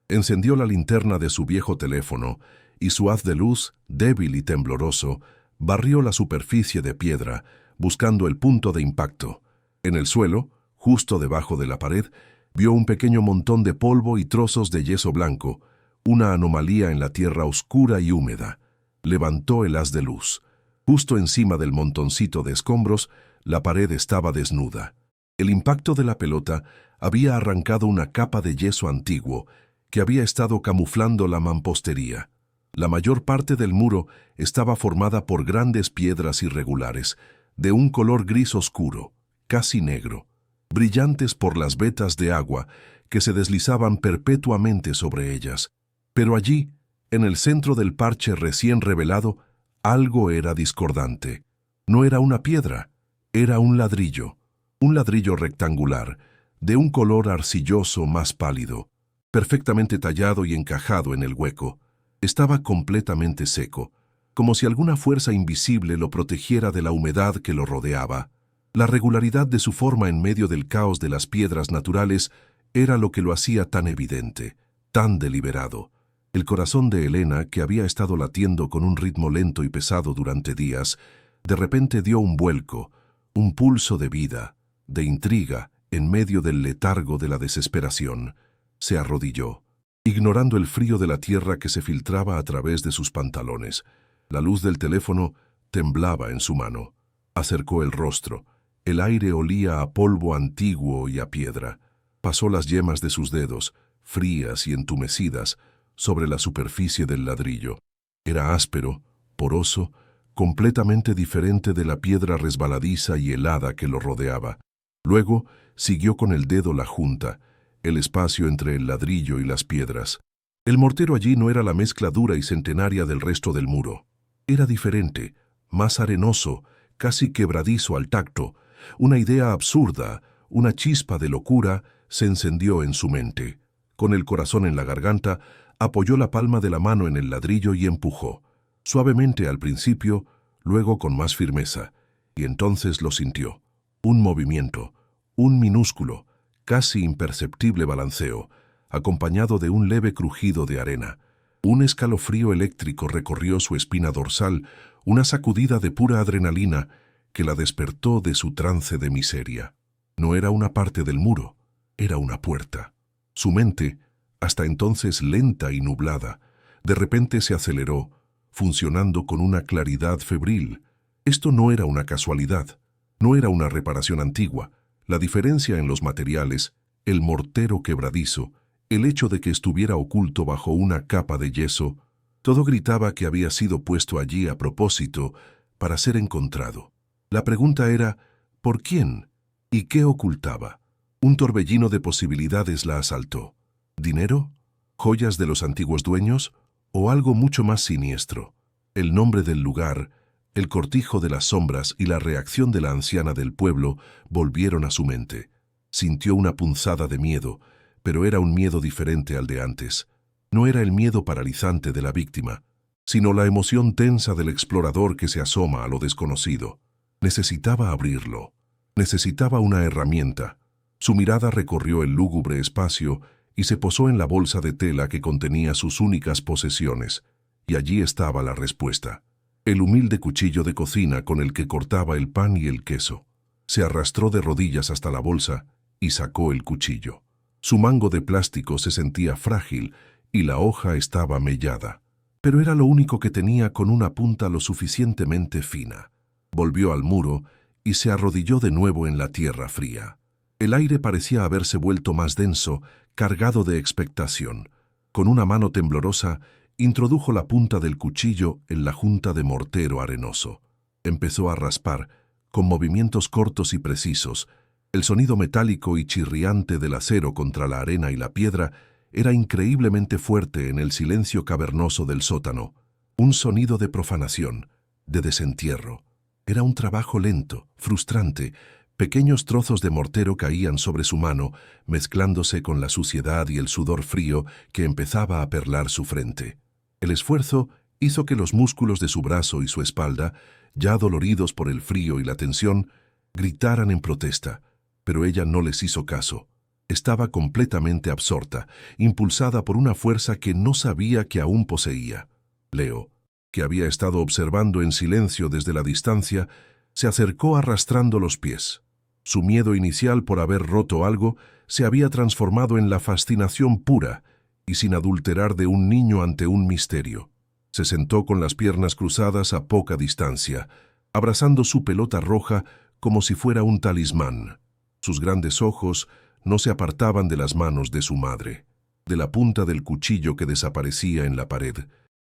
Encendió la linterna de su viejo teléfono, y su haz de luz, débil y tembloroso, barrió la superficie de piedra, buscando el punto de impacto. En el suelo, justo debajo de la pared, vio un pequeño montón de polvo y trozos de yeso blanco, una anomalía en la tierra oscura y húmeda. Levantó el haz de luz. Justo encima del montoncito de escombros, La pared estaba desnuda. El impacto de la pelota había arrancado una capa de yeso antiguo que había estado camuflando la mampostería. La mayor parte del muro estaba formada por grandes piedras irregulares, de un color gris oscuro, casi negro, brillantes por las vetas de agua que se deslizaban perpetuamente sobre ellas. Pero allí, en el centro del parche recién revelado, algo era discordante. No era una piedra, era un ladrillo rectangular, de un color arcilloso más pálido, perfectamente tallado y encajado en el hueco. Estaba completamente seco, como si alguna fuerza invisible lo protegiera de la humedad que lo rodeaba. La regularidad de su forma en medio del caos de las piedras naturales era lo que lo hacía tan evidente, tan deliberado. El corazón de Elena, que había estado latiendo con un ritmo lento y pesado durante días, de repente dio un vuelco, un pulso de vida, de intriga, en medio del letargo de la desesperación. Se arrodilló, ignorando el frío de la tierra que se filtraba a través de sus pantalones. La luz del teléfono temblaba en su mano. Acercó el rostro. El aire olía a polvo antiguo y a piedra. Pasó las yemas de sus dedos, frías y entumecidas, sobre la superficie del ladrillo. Era áspero, poroso, completamente diferente de la piedra resbaladiza y helada que lo rodeaba. Luego siguió con el dedo la junta, el espacio entre el ladrillo y las piedras. El mortero allí no era la mezcla dura y centenaria del resto del muro. Era diferente, más arenoso, casi quebradizo al tacto. Una idea absurda, una chispa de locura, se encendió en su mente. Con el corazón en la garganta, apoyó la palma de la mano en el ladrillo y empujó. Suavemente al principio, luego con más firmeza, y entonces lo sintió. Un movimiento, un minúsculo, casi imperceptible balanceo, acompañado de un leve crujido de arena. Un escalofrío eléctrico recorrió su espina dorsal, una sacudida de pura adrenalina que la despertó de su trance de miseria. No era una parte del muro, era una puerta. Su mente, hasta entonces lenta y nublada, de repente se aceleró, funcionando con una claridad febril. Esto no era una casualidad, no era una reparación antigua. La diferencia en los materiales, el mortero quebradizo, el hecho de que estuviera oculto bajo una capa de yeso, todo gritaba que había sido puesto allí a propósito para ser encontrado. La pregunta era, ¿por quién? ¿Y qué ocultaba? Un torbellino de posibilidades la asaltó. ¿Dinero? ¿Joyas de los antiguos dueños? ¿O algo mucho más siniestro? El nombre del lugar, el cortijo de las sombras y la reacción de la anciana del pueblo volvieron a su mente. Sintió una punzada de miedo, pero era un miedo diferente al de antes. No era el miedo paralizante de la víctima, sino la emoción tensa del explorador que se asoma a lo desconocido. Necesitaba abrirlo. Necesitaba una herramienta. Su mirada recorrió el lúgubre espacio y se posó en la bolsa de tela que contenía sus únicas posesiones. Y allí estaba la respuesta. El humilde cuchillo de cocina con el que cortaba el pan y el queso. Se arrastró de rodillas hasta la bolsa y sacó el cuchillo. Su mango de plástico se sentía frágil y la hoja estaba mellada. Pero era lo único que tenía con una punta lo suficientemente fina. Volvió al muro y se arrodilló de nuevo en la tierra fría. El aire parecía haberse vuelto más denso, cargado de expectación. Con una mano temblorosa, introdujo la punta del cuchillo en la junta de mortero arenoso. Empezó a raspar, con movimientos cortos y precisos. El sonido metálico y chirriante del acero contra la arena y la piedra era increíblemente fuerte en el silencio cavernoso del sótano. Un sonido de profanación, de desentierro. Era un trabajo lento, frustrante. Pequeños trozos de mortero caían sobre su mano, mezclándose con la suciedad y el sudor frío que empezaba a perlar su frente. El esfuerzo hizo que los músculos de su brazo y su espalda, ya doloridos por el frío y la tensión, gritaran en protesta, pero ella no les hizo caso. Estaba completamente absorta, impulsada por una fuerza que no sabía que aún poseía. Leo, que había estado observando en silencio desde la distancia, se acercó arrastrando los pies. Su miedo inicial por haber roto algo se había transformado en la fascinación pura y sin adulterar de un niño ante un misterio. Se sentó con las piernas cruzadas a poca distancia, abrazando su pelota roja como si fuera un talismán. Sus grandes ojos no se apartaban de las manos de su madre, de la punta del cuchillo que desaparecía en la pared,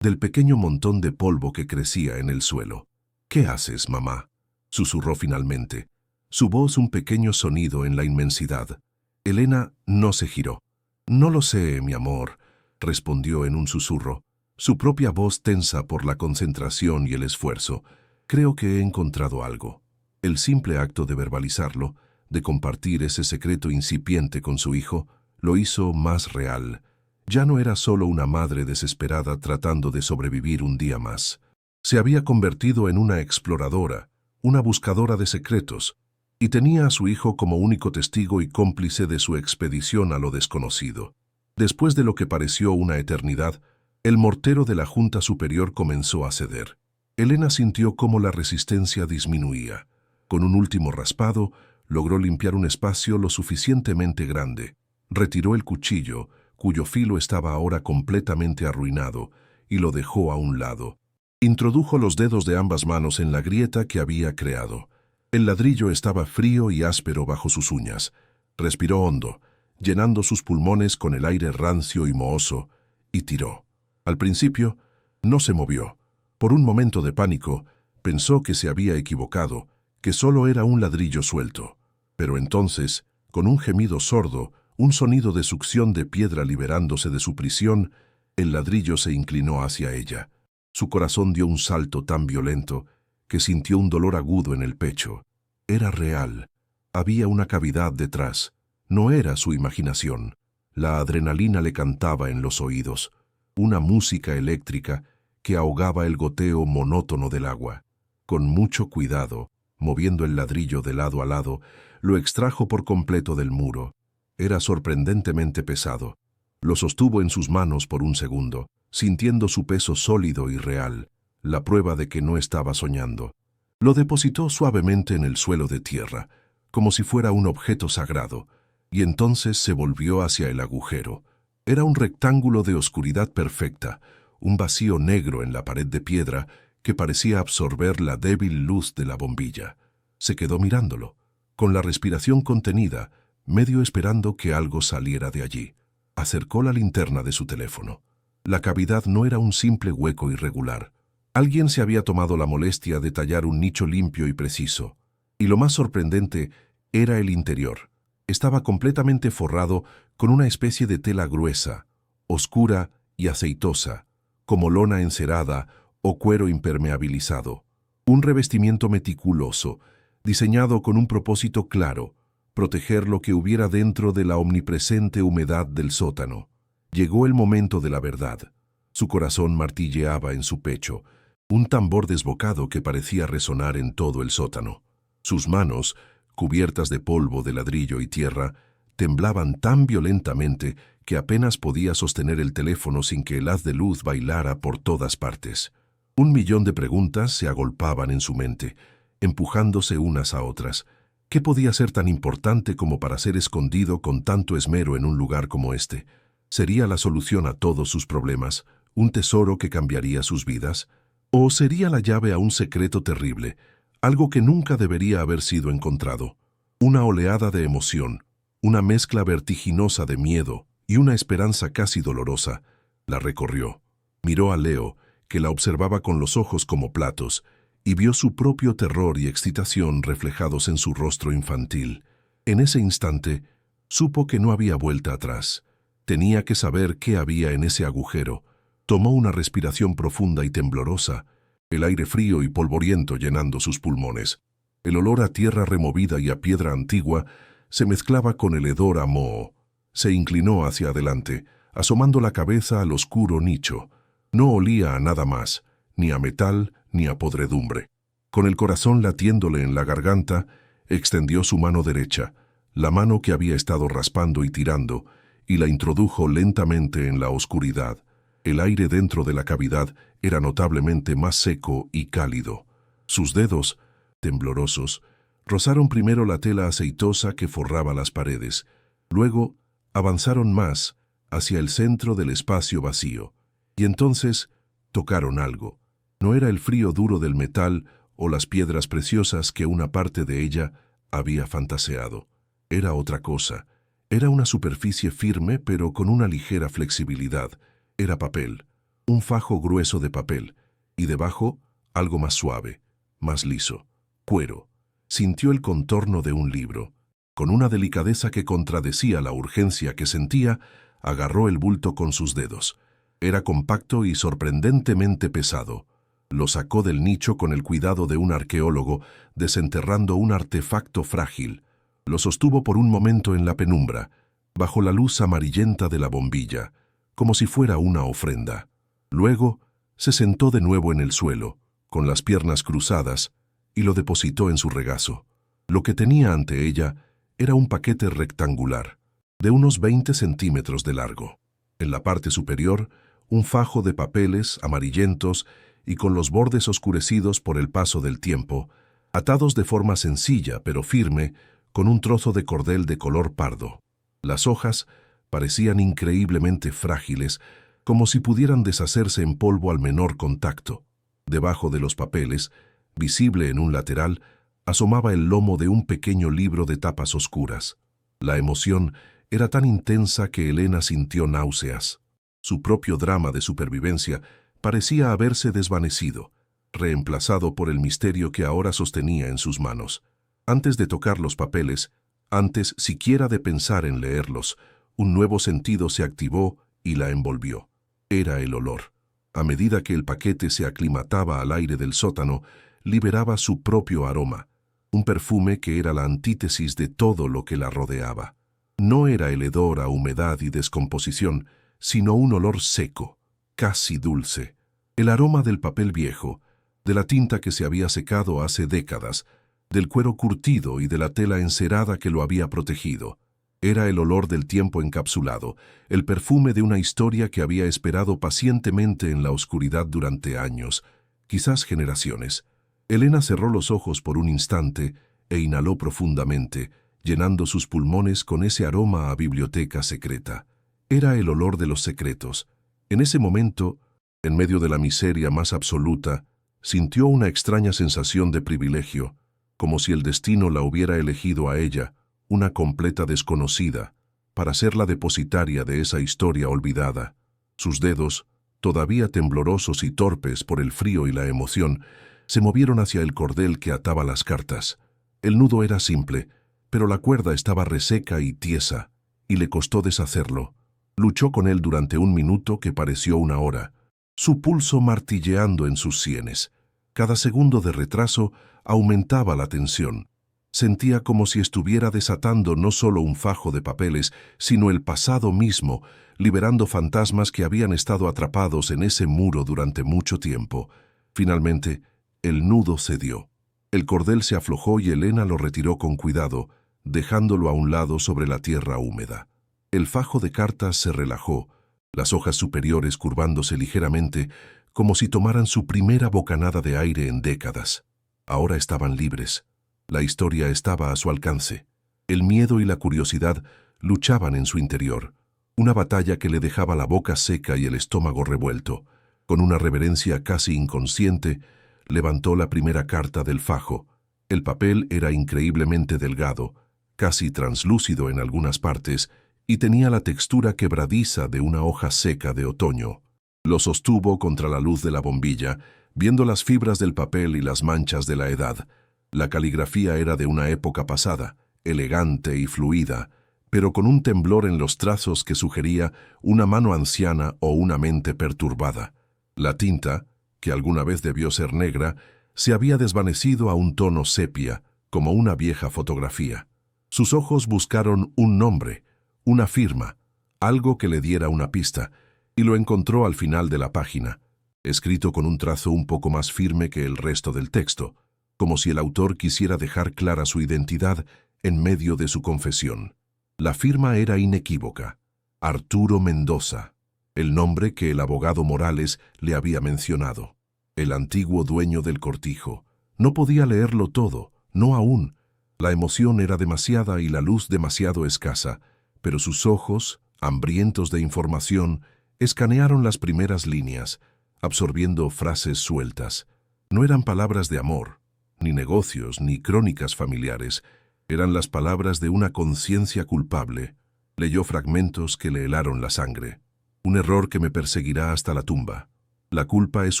del pequeño montón de polvo que crecía en el suelo. «¿Qué haces, mamá?», susurró finalmente, su voz un pequeño sonido en la inmensidad. Elena no se giró. «No lo sé, mi amor», respondió en un susurro, su propia voz tensa por la concentración y el esfuerzo. «Creo que he encontrado algo». El simple acto de verbalizarlo, de compartir ese secreto incipiente con su hijo, lo hizo más real. Ya no era solo una madre desesperada tratando de sobrevivir un día más. Se había convertido en una exploradora, una buscadora de secretos, y tenía a su hijo como único testigo y cómplice de su expedición a lo desconocido. Después de lo que pareció una eternidad, el mortero de la Junta Superior comenzó a ceder. Elena sintió cómo la resistencia disminuía. Con un último raspado, logró limpiar un espacio lo suficientemente grande. Retiró el cuchillo, cuyo filo estaba ahora completamente arruinado, y lo dejó a un lado. Introdujo los dedos de ambas manos en la grieta que había creado. El ladrillo estaba frío y áspero bajo sus uñas. Respiró hondo, llenando sus pulmones con el aire rancio y mohoso, y tiró. Al principio, no se movió. Por un momento de pánico, pensó que se había equivocado, que solo era un ladrillo suelto. Pero entonces, con un gemido sordo, un sonido de succión de piedra liberándose de su prisión, el ladrillo se inclinó hacia ella. Su corazón dio un salto tan violento que sintió un dolor agudo en el pecho. Era real. Había una cavidad detrás. No era su imaginación. La adrenalina le cantaba en los oídos, una música eléctrica que ahogaba el goteo monótono del agua. Con mucho cuidado, moviendo el ladrillo de lado a lado, lo extrajo por completo del muro. Era sorprendentemente pesado. Lo sostuvo en sus manos por un segundo, sintiendo su peso sólido y real, la prueba de que no estaba soñando. Lo depositó suavemente en el suelo de tierra, como si fuera un objeto sagrado, y entonces se volvió hacia el agujero. Era un rectángulo de oscuridad perfecta, un vacío negro en la pared de piedra que parecía absorber la débil luz de la bombilla. Se quedó mirándolo, con la respiración contenida, medio esperando que algo saliera de allí. Acercó la linterna de su teléfono. La cavidad no era un simple hueco irregular. Alguien se había tomado la molestia de tallar un nicho limpio y preciso. Y lo más sorprendente era el interior. Estaba completamente forrado con una especie de tela gruesa, oscura y aceitosa, como lona encerada o cuero impermeabilizado. Un revestimiento meticuloso, diseñado con un propósito claro: proteger lo que hubiera dentro de la omnipresente humedad del sótano. Llegó el momento de la verdad. Su corazón martilleaba en su pecho, un tambor desbocado que parecía resonar en todo el sótano. Sus manos, cubiertas de polvo de ladrillo y tierra, temblaban tan violentamente que apenas podía sostener el teléfono sin que el haz de luz bailara por todas partes. 1.000.000 de preguntas se agolpaban en su mente, empujándose unas a otras. ¿Qué podía ser tan importante como para ser escondido con tanto esmero en un lugar como este? ¿Sería la solución a todos sus problemas, un tesoro que cambiaría sus vidas? ¿O sería la llave a un secreto terrible, algo que nunca debería haber sido encontrado? Una oleada de emoción, una mezcla vertiginosa de miedo y una esperanza casi dolorosa, la recorrió. Miró a Leo, que la observaba con los ojos como platos, y vio su propio terror y excitación reflejados en su rostro infantil. En ese instante, supo que no había vuelta atrás. Tenía que saber qué había en ese agujero. Tomó una respiración profunda y temblorosa, el aire frío y polvoriento llenando sus pulmones. El olor a tierra removida y a piedra antigua se mezclaba con el hedor a moho. Se inclinó hacia adelante, asomando la cabeza al oscuro nicho. No olía a nada más, ni a metal ni a podredumbre. Con el corazón latiéndole en la garganta, extendió su mano derecha, la mano que había estado raspando y tirando, y la introdujo lentamente en la oscuridad. El aire dentro de la cavidad era notablemente más seco y cálido. Sus dedos, temblorosos, rozaron primero la tela aceitosa que forraba las paredes. Luego avanzaron más hacia el centro del espacio vacío. Y entonces tocaron algo. No era el frío duro del metal o las piedras preciosas que una parte de ella había fantaseado. Era otra cosa. Era una superficie firme pero con una ligera flexibilidad. Era papel, un fajo grueso de papel, y debajo algo más suave, más liso, cuero. Sintió el contorno de un libro. Con una delicadeza que contradecía la urgencia que sentía, agarró el bulto con sus dedos. Era compacto y sorprendentemente pesado. Lo sacó del nicho con el cuidado de un arqueólogo, desenterrando un artefacto frágil. Lo sostuvo por un momento en la penumbra, bajo la luz amarillenta de la bombilla, como si fuera una ofrenda. Luego, se sentó de nuevo en el suelo, con las piernas cruzadas, y lo depositó en su regazo. Lo que tenía ante ella era un paquete rectangular, de unos 20 centímetros de largo. En la parte superior, un fajo de papeles amarillentos y con los bordes oscurecidos por el paso del tiempo, atados de forma sencilla pero firme, con un trozo de cordel de color pardo. Las hojas parecían increíblemente frágiles, como si pudieran deshacerse en polvo al menor contacto. Debajo de los papeles, visible en un lateral, asomaba el lomo de un pequeño libro de tapas oscuras. La emoción era tan intensa que Elena sintió náuseas. Su propio drama de supervivencia parecía haberse desvanecido, reemplazado por el misterio que ahora sostenía en sus manos. Antes de tocar los papeles, antes siquiera de pensar en leerlos, un nuevo sentido se activó y la envolvió. Era el olor. A medida que el paquete se aclimataba al aire del sótano, liberaba su propio aroma, un perfume que era la antítesis de todo lo que la rodeaba. No era el hedor a humedad y descomposición, sino un olor seco, casi dulce. El aroma del papel viejo, de la tinta que se había secado hace décadas, del cuero curtido y de la tela encerada que lo había protegido. Era el olor del tiempo encapsulado, el perfume de una historia que había esperado pacientemente en la oscuridad durante años, quizás generaciones. Elena cerró los ojos por un instante e inhaló profundamente, llenando sus pulmones con ese aroma a biblioteca secreta. Era el olor de los secretos. En ese momento, en medio de la miseria más absoluta, sintió una extraña sensación de privilegio, como si el destino la hubiera elegido a ella, una completa desconocida, para ser la depositaria de esa historia olvidada. Sus dedos, todavía temblorosos y torpes por el frío y la emoción, se movieron hacia el cordel que ataba las cartas. El nudo era simple, pero la cuerda estaba reseca y tiesa, y le costó deshacerlo. Luchó con él durante un minuto que pareció una hora, su pulso martilleando en sus sienes. Cada segundo de retraso aumentaba la tensión. Sentía como si estuviera desatando no solo un fajo de papeles, sino el pasado mismo, liberando fantasmas que habían estado atrapados en ese muro durante mucho tiempo. Finalmente, el nudo cedió. El cordel se aflojó y Elena lo retiró con cuidado, dejándolo a un lado sobre la tierra húmeda. El fajo de cartas se relajó, las hojas superiores curvándose ligeramente, como si tomaran su primera bocanada de aire en décadas. Ahora estaban libres. La historia estaba a su alcance. El miedo y la curiosidad luchaban en su interior, una batalla que le dejaba la boca seca y el estómago revuelto. Con una reverencia casi inconsciente, levantó la primera carta del fajo. El papel era increíblemente delgado, casi translúcido en algunas partes, y tenía la textura quebradiza de una hoja seca de otoño. Lo sostuvo contra la luz de la bombilla, viendo las fibras del papel y las manchas de la edad. La caligrafía era de una época pasada, elegante y fluida, pero con un temblor en los trazos que sugería una mano anciana o una mente perturbada. La tinta, que alguna vez debió ser negra, se había desvanecido a un tono sepia, como una vieja fotografía. Sus ojos buscaron un nombre, una firma, algo que le diera una pista, y lo encontró al final de la página, escrito con un trazo un poco más firme que el resto del texto, como si el autor quisiera dejar clara su identidad en medio de su confesión. La firma era inequívoca: Arturo Mendoza, el nombre que el abogado Morales le había mencionado, el antiguo dueño del cortijo. No podía leerlo todo, no aún. La emoción era demasiada y la luz demasiado escasa, pero sus ojos, hambrientos de información, escanearon las primeras líneas, absorbiendo frases sueltas. No eran palabras de amor, ni negocios, ni crónicas familiares. Eran las palabras de una conciencia culpable. Leyó fragmentos que le helaron la sangre. Un error que me perseguirá hasta la tumba. La culpa es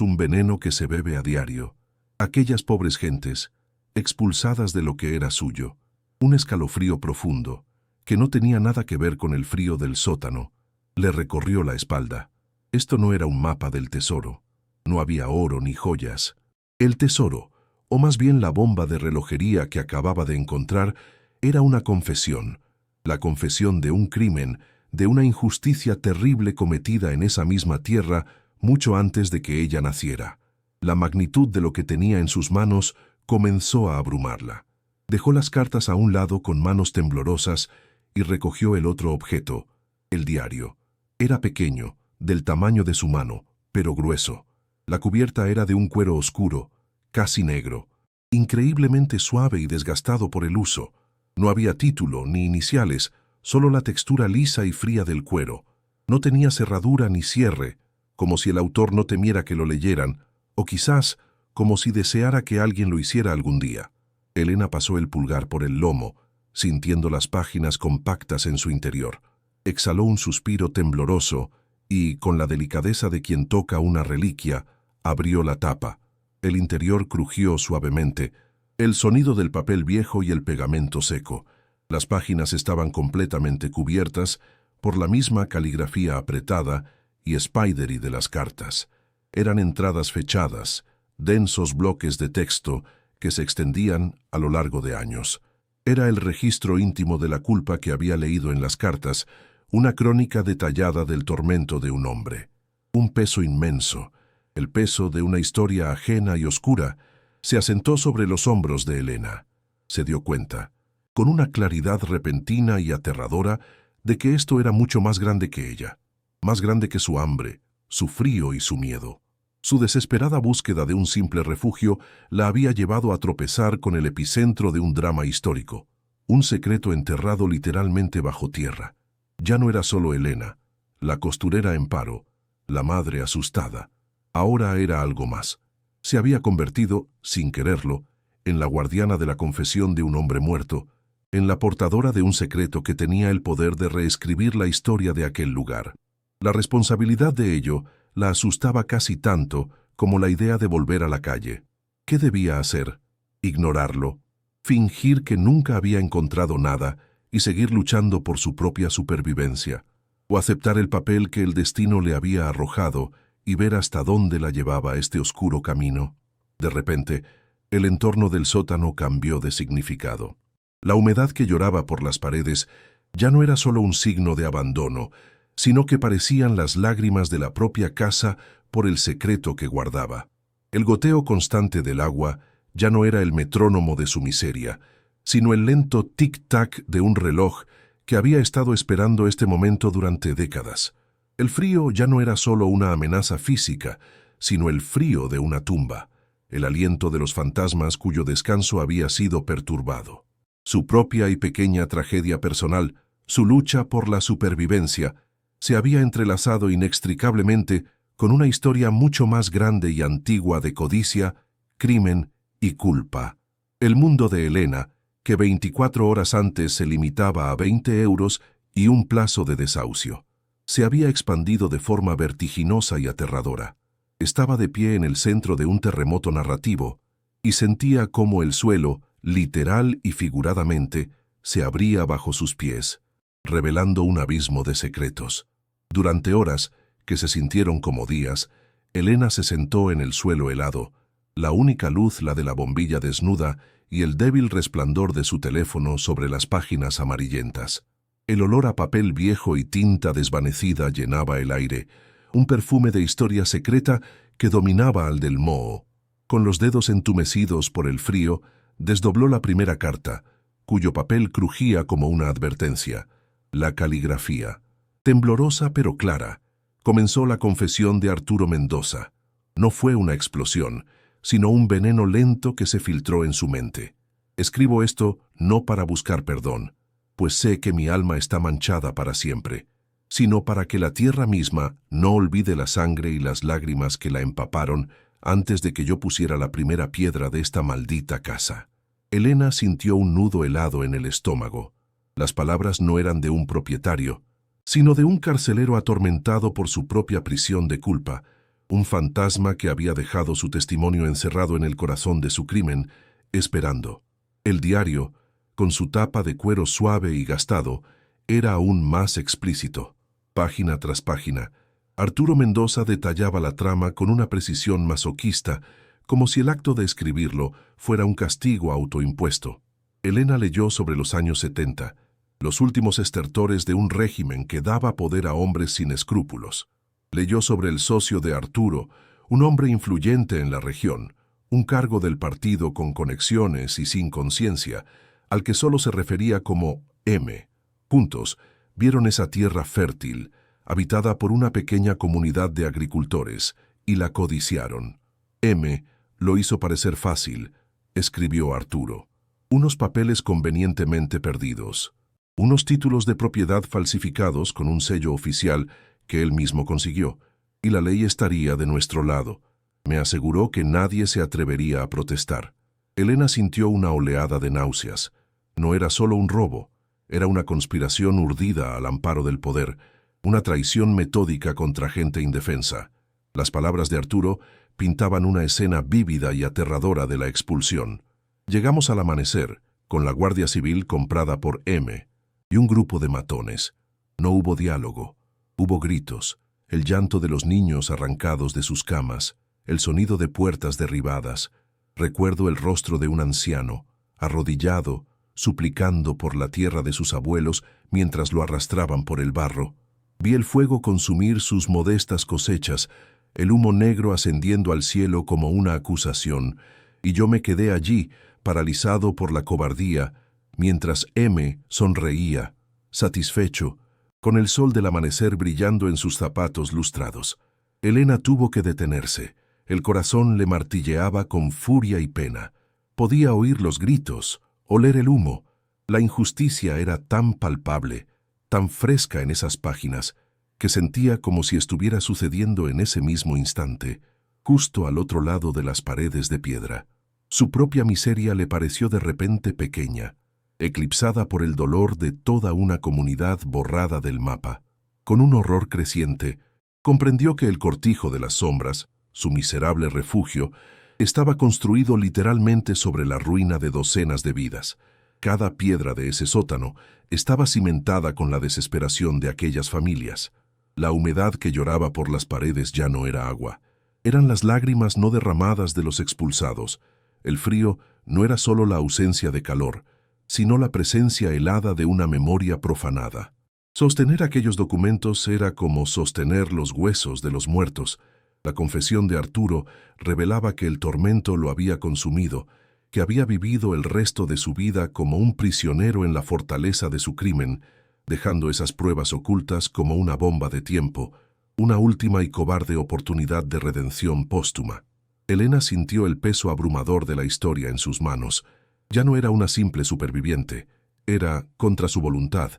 un veneno que se bebe a diario. Aquellas pobres gentes, expulsadas de lo que era suyo. Un escalofrío profundo, que no tenía nada que ver con el frío del sótano, le recorrió la espalda. Esto no era un mapa del tesoro. No había oro ni joyas. El tesoro, o más bien la bomba de relojería que acababa de encontrar, era una confesión. La confesión de un crimen, de una injusticia terrible cometida en esa misma tierra mucho antes de que ella naciera. La magnitud de lo que tenía en sus manos comenzó a abrumarla. Dejó las cartas a un lado con manos temblorosas y recogió el otro objeto, el diario. Era pequeño, del tamaño de su mano, pero grueso. La cubierta era de un cuero oscuro, casi negro, increíblemente suave y desgastado por el uso. No había título ni iniciales, solo la textura lisa y fría del cuero. No tenía cerradura ni cierre, como si el autor no temiera que lo leyeran, o quizás como si deseara que alguien lo hiciera algún día. Elena pasó el pulgar por el lomo, sintiendo las páginas compactas en su interior. Exhaló un suspiro tembloroso y, con la delicadeza de quien toca una reliquia, abrió la tapa. El interior crujió suavemente, el sonido del papel viejo y el pegamento seco. Las páginas estaban completamente cubiertas por la misma caligrafía apretada y spidery de las cartas. Eran entradas fechadas, densos bloques de texto que se extendían a lo largo de años. Era el registro íntimo de la culpa que había leído en las cartas, una crónica detallada del tormento de un hombre. Un peso inmenso, el peso de una historia ajena y oscura, se asentó sobre los hombros de Elena. Se dio cuenta, con una claridad repentina y aterradora, de que esto era mucho más grande que ella, más grande que su hambre, su frío y su miedo. Su desesperada búsqueda de un simple refugio la había llevado a tropezar con el epicentro de un drama histórico, un secreto enterrado literalmente bajo tierra. Ya no era solo Elena, la costurera en paro, la madre asustada. Ahora era algo más. Se había convertido, sin quererlo, en la guardiana de la confesión de un hombre muerto, en la portadora de un secreto que tenía el poder de reescribir la historia de aquel lugar. La responsabilidad de ello la asustaba casi tanto como la idea de volver a la calle. ¿Qué debía hacer? ¿Ignorarlo? ¿Fingir que nunca había encontrado nada y seguir luchando por su propia supervivencia? ¿O aceptar el papel que el destino le había arrojado y ver hasta dónde la llevaba este oscuro camino? De repente, el entorno del sótano cambió de significado. La humedad que lloraba por las paredes ya no era solo un signo de abandono, sino que parecían las lágrimas de la propia casa por el secreto que guardaba. El goteo constante del agua ya no era el metrónomo de su miseria, sino el lento tic-tac de un reloj que había estado esperando este momento durante décadas. El frío ya no era solo una amenaza física, sino el frío de una tumba, el aliento de los fantasmas cuyo descanso había sido perturbado. Su propia y pequeña tragedia personal, su lucha por la supervivencia, se había entrelazado inextricablemente con una historia mucho más grande y antigua de codicia, crimen y culpa. El mundo de Elena, que 24 horas antes se limitaba a 20 euros y un plazo de desahucio, se había expandido de forma vertiginosa y aterradora. Estaba de pie en el centro de un terremoto narrativo y sentía cómo el suelo, literal y figuradamente, se abría bajo sus pies, revelando un abismo de secretos. Durante horas, que se sintieron como días, Elena se sentó en el suelo helado, la única luz la de la bombilla desnuda y el débil resplandor de su teléfono sobre las páginas amarillentas. El olor a papel viejo y tinta desvanecida llenaba el aire, un perfume de historia secreta que dominaba al del moho. Con los dedos entumecidos por el frío, desdobló la primera carta, cuyo papel crujía como una advertencia. La caligrafía, temblorosa pero clara, comenzó la confesión de Arturo Mendoza. No fue una explosión, sino un veneno lento que se filtró en su mente. Escribo esto no para buscar perdón, pues sé que mi alma está manchada para siempre, sino para que la tierra misma no olvide la sangre y las lágrimas que la empaparon, antes de que yo pusiera la primera piedra de esta maldita casa. Elena sintió un nudo helado en el estómago. Las palabras no eran de un propietario, sino de un carcelero atormentado por su propia prisión de culpa, un fantasma que había dejado su testimonio encerrado en el corazón de su crimen, esperando. El diario, con su tapa de cuero suave y gastado, era aún más explícito. Página tras página, Arturo Mendoza detallaba la trama con una precisión masoquista, como si el acto de escribirlo fuera un castigo autoimpuesto. Elena leyó sobre los años 70, los últimos estertores de un régimen que daba poder a hombres sin escrúpulos. Leyó sobre el socio de Arturo, un hombre influyente en la región, un cargo del partido con conexiones y sin conciencia, al que solo se refería como M. Juntos, vieron esa tierra fértil, habitada por una pequeña comunidad de agricultores, y la codiciaron. M. lo hizo parecer fácil, escribió Arturo. Unos papeles convenientemente perdidos, unos títulos de propiedad falsificados con un sello oficial que él mismo consiguió, y la ley estaría de nuestro lado. Me aseguró que nadie se atrevería a protestar. Elena sintió una oleada de náuseas. No era solo un robo, era una conspiración urdida al amparo del poder, una traición metódica contra gente indefensa. Las palabras de Arturo pintaban una escena vívida y aterradora de la expulsión. Llegamos al amanecer, con la Guardia Civil comprada por M. y un grupo de matones. No hubo diálogo, hubo gritos, el llanto de los niños arrancados de sus camas, el sonido de puertas derribadas. Recuerdo el rostro de un anciano, arrodillado, suplicando por la tierra de sus abuelos mientras lo arrastraban por el barro. Vi el fuego consumir sus modestas cosechas, el humo negro ascendiendo al cielo como una acusación, y yo me quedé allí, paralizado por la cobardía, mientras M. sonreía, satisfecho, con el sol del amanecer brillando en sus zapatos lustrados. Elena tuvo que detenerse. El corazón le martilleaba con furia y pena. Podía oír los gritos, oler el humo. La injusticia era tan palpable, tan fresca en esas páginas, que sentía como si estuviera sucediendo en ese mismo instante, justo al otro lado de las paredes de piedra. Su propia miseria le pareció de repente pequeña, eclipsada por el dolor de toda una comunidad borrada del mapa. Con un horror creciente, comprendió que el cortijo de las sombras, su miserable refugio, estaba construido literalmente sobre la ruina de docenas de vidas. Cada piedra de ese sótano estaba cimentada con la desesperación de aquellas familias. La humedad que lloraba por las paredes ya no era agua. Eran las lágrimas no derramadas de los expulsados. El frío no era solo la ausencia de calor, sino la presencia helada de una memoria profanada. Sostener aquellos documentos era como sostener los huesos de los muertos. La confesión de Arturo revelaba que el tormento lo había consumido, que había vivido el resto de su vida como un prisionero en la fortaleza de su crimen, dejando esas pruebas ocultas como una bomba de tiempo, una última y cobarde oportunidad de redención póstuma. Elena sintió el peso abrumador de la historia en sus manos. Ya no era una simple superviviente, era, contra su voluntad,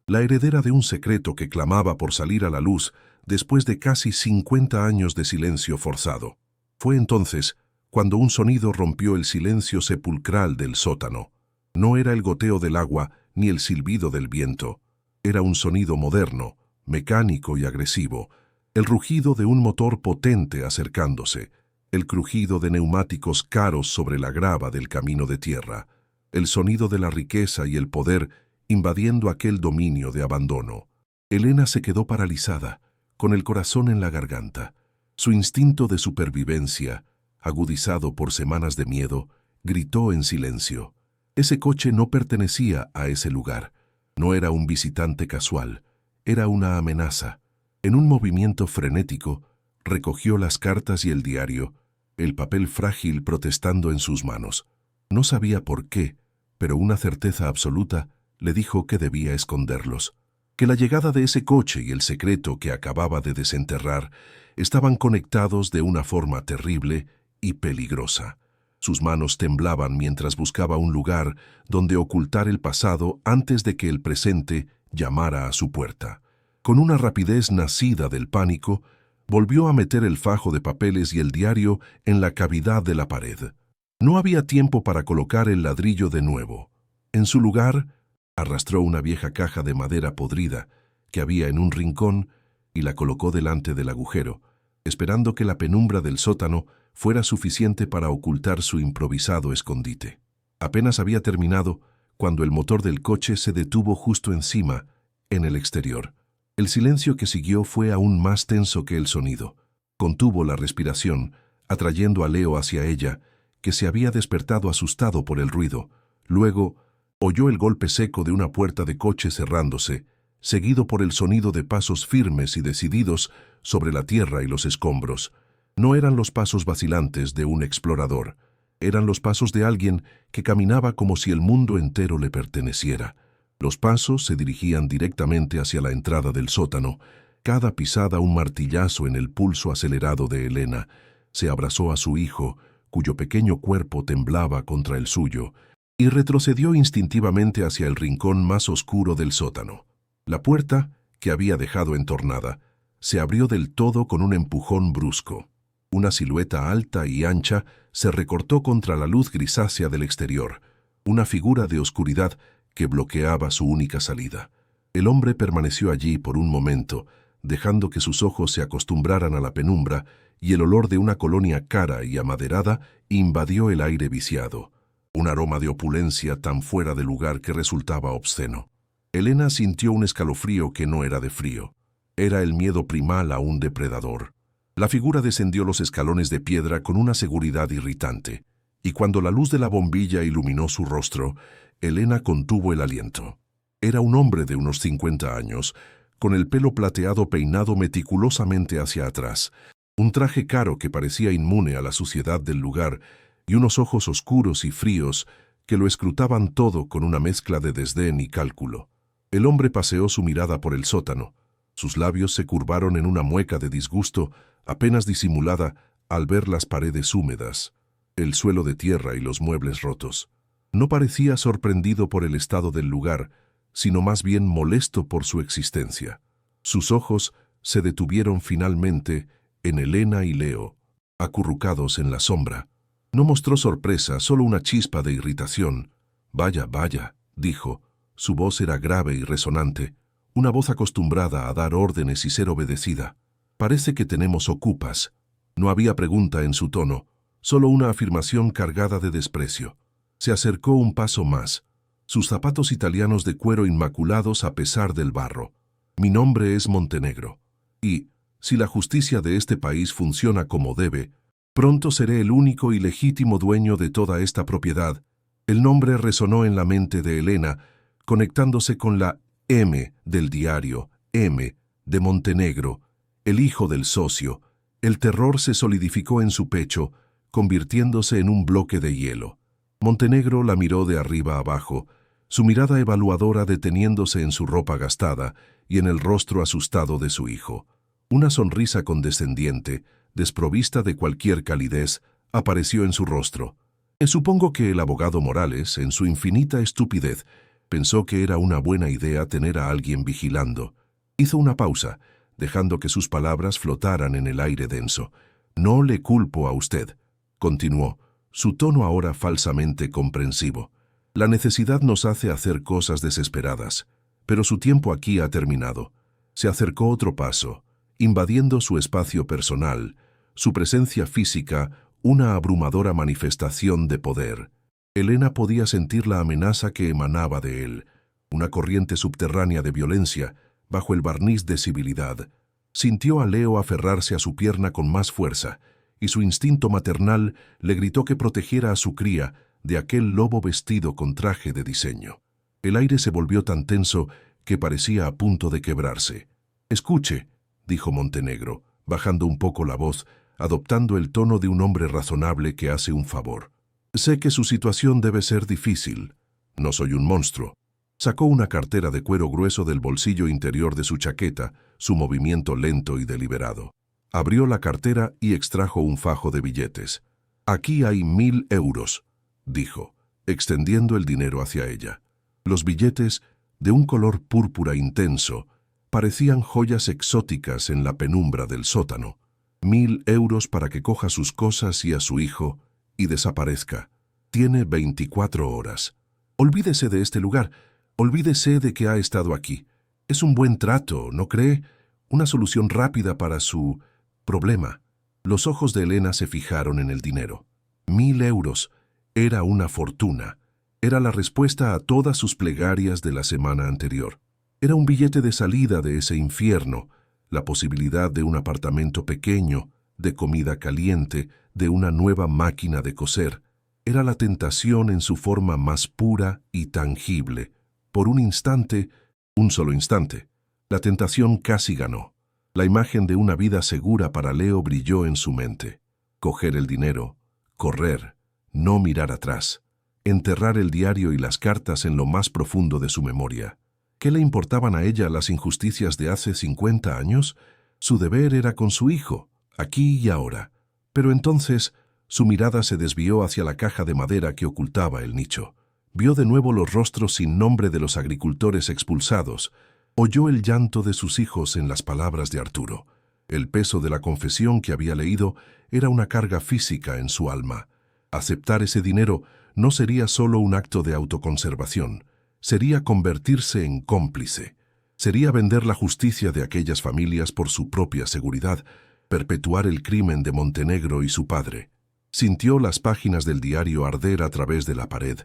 la heredera de un secreto que clamaba por salir a la luz después de casi 50 años de silencio forzado. Fue entonces cuando un sonido rompió el silencio sepulcral del sótano. No era el goteo del agua ni el silbido del viento. Era un sonido moderno, mecánico y agresivo, el rugido de un motor potente acercándose, el crujido de neumáticos caros sobre la grava del camino de tierra, el sonido de la riqueza y el poder invadiendo aquel dominio de abandono. Elena se quedó paralizada, con el corazón en la garganta. Su instinto de supervivencia, agudizado por semanas de miedo, gritó en silencio. Ese coche no pertenecía a ese lugar. No era un visitante casual, era una amenaza. En un movimiento frenético, recogió las cartas y el diario, el papel frágil protestando en sus manos. No sabía por qué, pero una certeza absoluta le dijo que debía esconderlos, que la llegada de ese coche y el secreto que acababa de desenterrar estaban conectados de una forma terrible y peligrosa. Sus manos temblaban mientras buscaba un lugar donde ocultar el pasado antes de que el presente llamara a su puerta. Con una rapidez nacida del pánico, Volvió a meter el fajo de papeles y el diario en la cavidad de la pared. No había tiempo para colocar el ladrillo de nuevo. En su lugar, arrastró una vieja caja de madera podrida que había en un rincón y la colocó delante del agujero, esperando que la penumbra del sótano fuera suficiente para ocultar su improvisado escondite. Apenas había terminado cuando el motor del coche se detuvo justo encima, en el exterior. El silencio que siguió fue aún más tenso que el sonido. Contuvo la respiración, atrayendo a Leo hacia ella, que se había despertado asustado por el ruido. Luego, oyó el golpe seco de una puerta de coche cerrándose, seguido por el sonido de pasos firmes y decididos sobre la tierra y los escombros. No eran los pasos vacilantes de un explorador, eran los pasos de alguien que caminaba como si el mundo entero le perteneciera. Los pasos se dirigían directamente hacia la entrada del sótano, cada pisada un martillazo en el pulso acelerado de Elena. Se abrazó a su hijo, cuyo pequeño cuerpo temblaba contra el suyo, y retrocedió instintivamente hacia el rincón más oscuro del sótano. La puerta, que había dejado entornada, se abrió del todo con un empujón brusco. Una silueta alta y ancha se recortó contra la luz grisácea del exterior, una figura de oscuridad que bloqueaba su única salida. El hombre permaneció allí por un momento, dejando que sus ojos se acostumbraran a la penumbra, y el olor de una colonia cara y amaderada invadió el aire viciado, un aroma de opulencia tan fuera de lugar que resultaba obsceno. Elena sintió un escalofrío que no era de frío. Era el miedo primal a un depredador. La figura descendió los escalones de piedra con una seguridad irritante, y cuando la luz de la bombilla iluminó su rostro, Elena contuvo el aliento. Era un hombre de unos 50 años, con el pelo plateado peinado meticulosamente hacia atrás, un traje caro que parecía inmune a la suciedad del lugar y unos ojos oscuros y fríos que lo escrutaban todo con una mezcla de desdén y cálculo. El hombre paseó su mirada por el sótano. Sus labios se curvaron en una mueca de disgusto apenas disimulada al ver las paredes húmedas, el suelo de tierra y los muebles rotos. No parecía sorprendido por el estado del lugar, sino más bien molesto por su existencia. Sus ojos se detuvieron finalmente en Elena y Leo, acurrucados en la sombra. No mostró sorpresa, solo una chispa de irritación. «Vaya, vaya», dijo. Su voz era grave y resonante, una voz acostumbrada a dar órdenes y ser obedecida. «Parece que tenemos ocupas». No había pregunta en su tono, solo una afirmación cargada de desprecio. Se acercó un paso más, sus zapatos italianos de cuero inmaculados a pesar del barro. «Mi nombre es Montenegro, y, si la justicia de este país funciona como debe, pronto seré el único y legítimo dueño de toda esta propiedad». El nombre resonó en la mente de Elena, conectándose con la M del diario, M de Montenegro, el hijo del socio. El terror se solidificó en su pecho, convirtiéndose en un bloque de hielo. Montenegro la miró de arriba abajo, su mirada evaluadora deteniéndose en su ropa gastada y en el rostro asustado de su hijo. Una sonrisa condescendiente, desprovista de cualquier calidez, apareció en su rostro. Supongo que el abogado Morales, en su infinita estupidez, pensó que era una buena idea tener a alguien vigilando. Hizo una pausa, dejando que sus palabras flotaran en el aire denso. «No le culpo a usted», continuó, su tono ahora falsamente comprensivo. «La necesidad nos hace hacer cosas desesperadas, pero su tiempo aquí ha terminado». Se acercó otro paso, invadiendo su espacio personal, su presencia física, una abrumadora manifestación de poder. Elena podía sentir la amenaza que emanaba de él, una corriente subterránea de violencia, bajo el barniz de civilidad. Sintió a Leo aferrarse a su pierna con más fuerza, y su instinto maternal le gritó que protegiera a su cría de aquel lobo vestido con traje de diseño. El aire se volvió tan tenso que parecía a punto de quebrarse. «Escuche», dijo Montenegro, bajando un poco la voz, adoptando el tono de un hombre razonable que hace un favor. «Sé que su situación debe ser difícil. No soy un monstruo». Sacó una cartera de cuero grueso del bolsillo interior de su chaqueta, su movimiento lento y deliberado. Abrió la cartera y extrajo un fajo de billetes. «Aquí hay 1000 euros», dijo, extendiendo el dinero hacia ella. Los billetes, de un color púrpura intenso, Parecían joyas exóticas en la penumbra del sótano. 1.000 euros para que coja sus cosas y a su hijo y desaparezca. Tiene 24 horas. Olvídese de este lugar. Olvídese de que ha estado aquí. Es un buen trato, ¿no cree? Una solución rápida para su problema. Los ojos de Elena se fijaron en el dinero. 1.000 euros. Era una fortuna. Era la respuesta a todas sus plegarias de la semana anterior. Era un billete de salida de ese infierno, la posibilidad de un apartamento pequeño, de comida caliente, de una nueva máquina de coser. Era la tentación en su forma más pura y tangible. Por un instante, un solo instante, la tentación casi ganó. La imagen de una vida segura para Leo brilló en su mente. Coger el dinero, correr, no mirar atrás, enterrar el diario y las cartas en lo más profundo de su memoria. ¿Qué le importaban a ella las injusticias de hace 50 años? Su deber era con su hijo, aquí y ahora. Pero entonces su mirada se desvió hacia la caja de madera que ocultaba el nicho. Vio de nuevo los rostros sin nombre de los agricultores expulsados. Oyó el llanto de sus hijos en las palabras de Arturo. El peso de la confesión que había leído era una carga física en su alma. Aceptar ese dinero no sería solo un acto de autoconservación. Sería convertirse en cómplice. Sería vender la justicia de aquellas familias por su propia seguridad, perpetuar el crimen de Montenegro y su padre. Sintió las páginas del diario arder a través de la pared,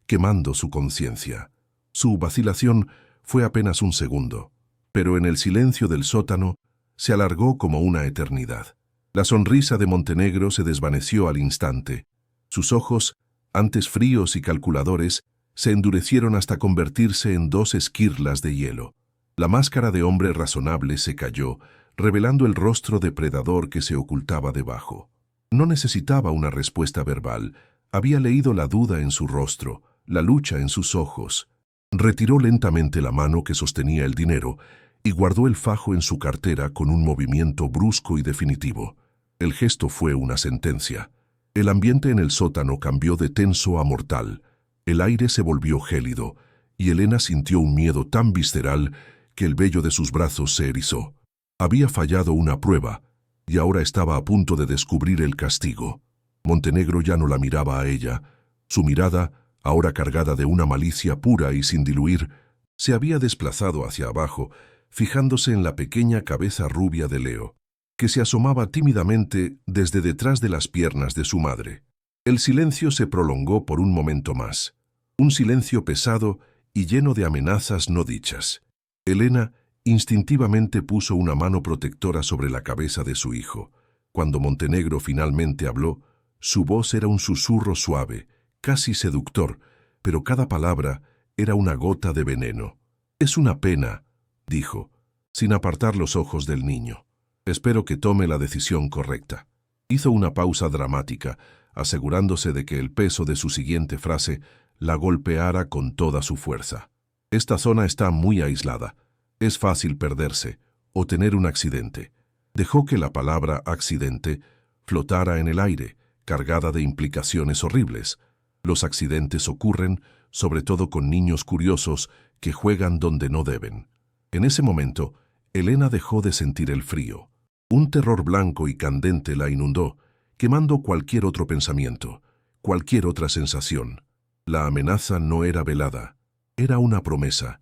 quemando su conciencia. Su vacilación fue apenas un segundo, pero en el silencio del sótano se alargó como una eternidad. La sonrisa de Montenegro se desvaneció al instante. Sus ojos, antes fríos y calculadores, se endurecieron hasta convertirse en 2 esquirlas de hielo. La máscara de hombre razonable se cayó, revelando el rostro depredador que se ocultaba debajo. No necesitaba una respuesta verbal. Había leído la duda en su rostro, la lucha en sus ojos. Retiró lentamente la mano que sostenía el dinero y guardó el fajo en su cartera con un movimiento brusco y definitivo. El gesto fue una sentencia. El ambiente en el sótano cambió de tenso a mortal. El aire se volvió gélido, y Elena sintió un miedo tan visceral que el vello de sus brazos se erizó. Había fallado una prueba, y ahora estaba a punto de descubrir el castigo. Montenegro ya no la miraba a ella. Su mirada, ahora cargada de una malicia pura y sin diluir, se había desplazado hacia abajo, fijándose en la pequeña cabeza rubia de Leo, que se asomaba tímidamente desde detrás de las piernas de su madre. El silencio se prolongó por un momento más, un silencio pesado y lleno de amenazas no dichas. Elena instintivamente puso una mano protectora sobre la cabeza de su hijo. Cuando Montenegro finalmente habló, su voz era un susurro suave, casi seductor, pero cada palabra era una gota de veneno. «Es una pena», dijo, sin apartar los ojos del niño. «Espero que tome la decisión correcta». Hizo una pausa dramática, asegurándose de que el peso de su siguiente frase la golpeara con toda su fuerza. «Esta zona está muy aislada. Es fácil perderse o tener un accidente». Dejó que la palabra accidente flotara en el aire, cargada de implicaciones horribles. Los accidentes ocurren, sobre todo con niños curiosos que juegan donde no deben. En ese momento, Elena dejó de sentir el frío. Un terror blanco y candente la inundó, quemando cualquier otro pensamiento, cualquier otra sensación. La amenaza no era velada, era una promesa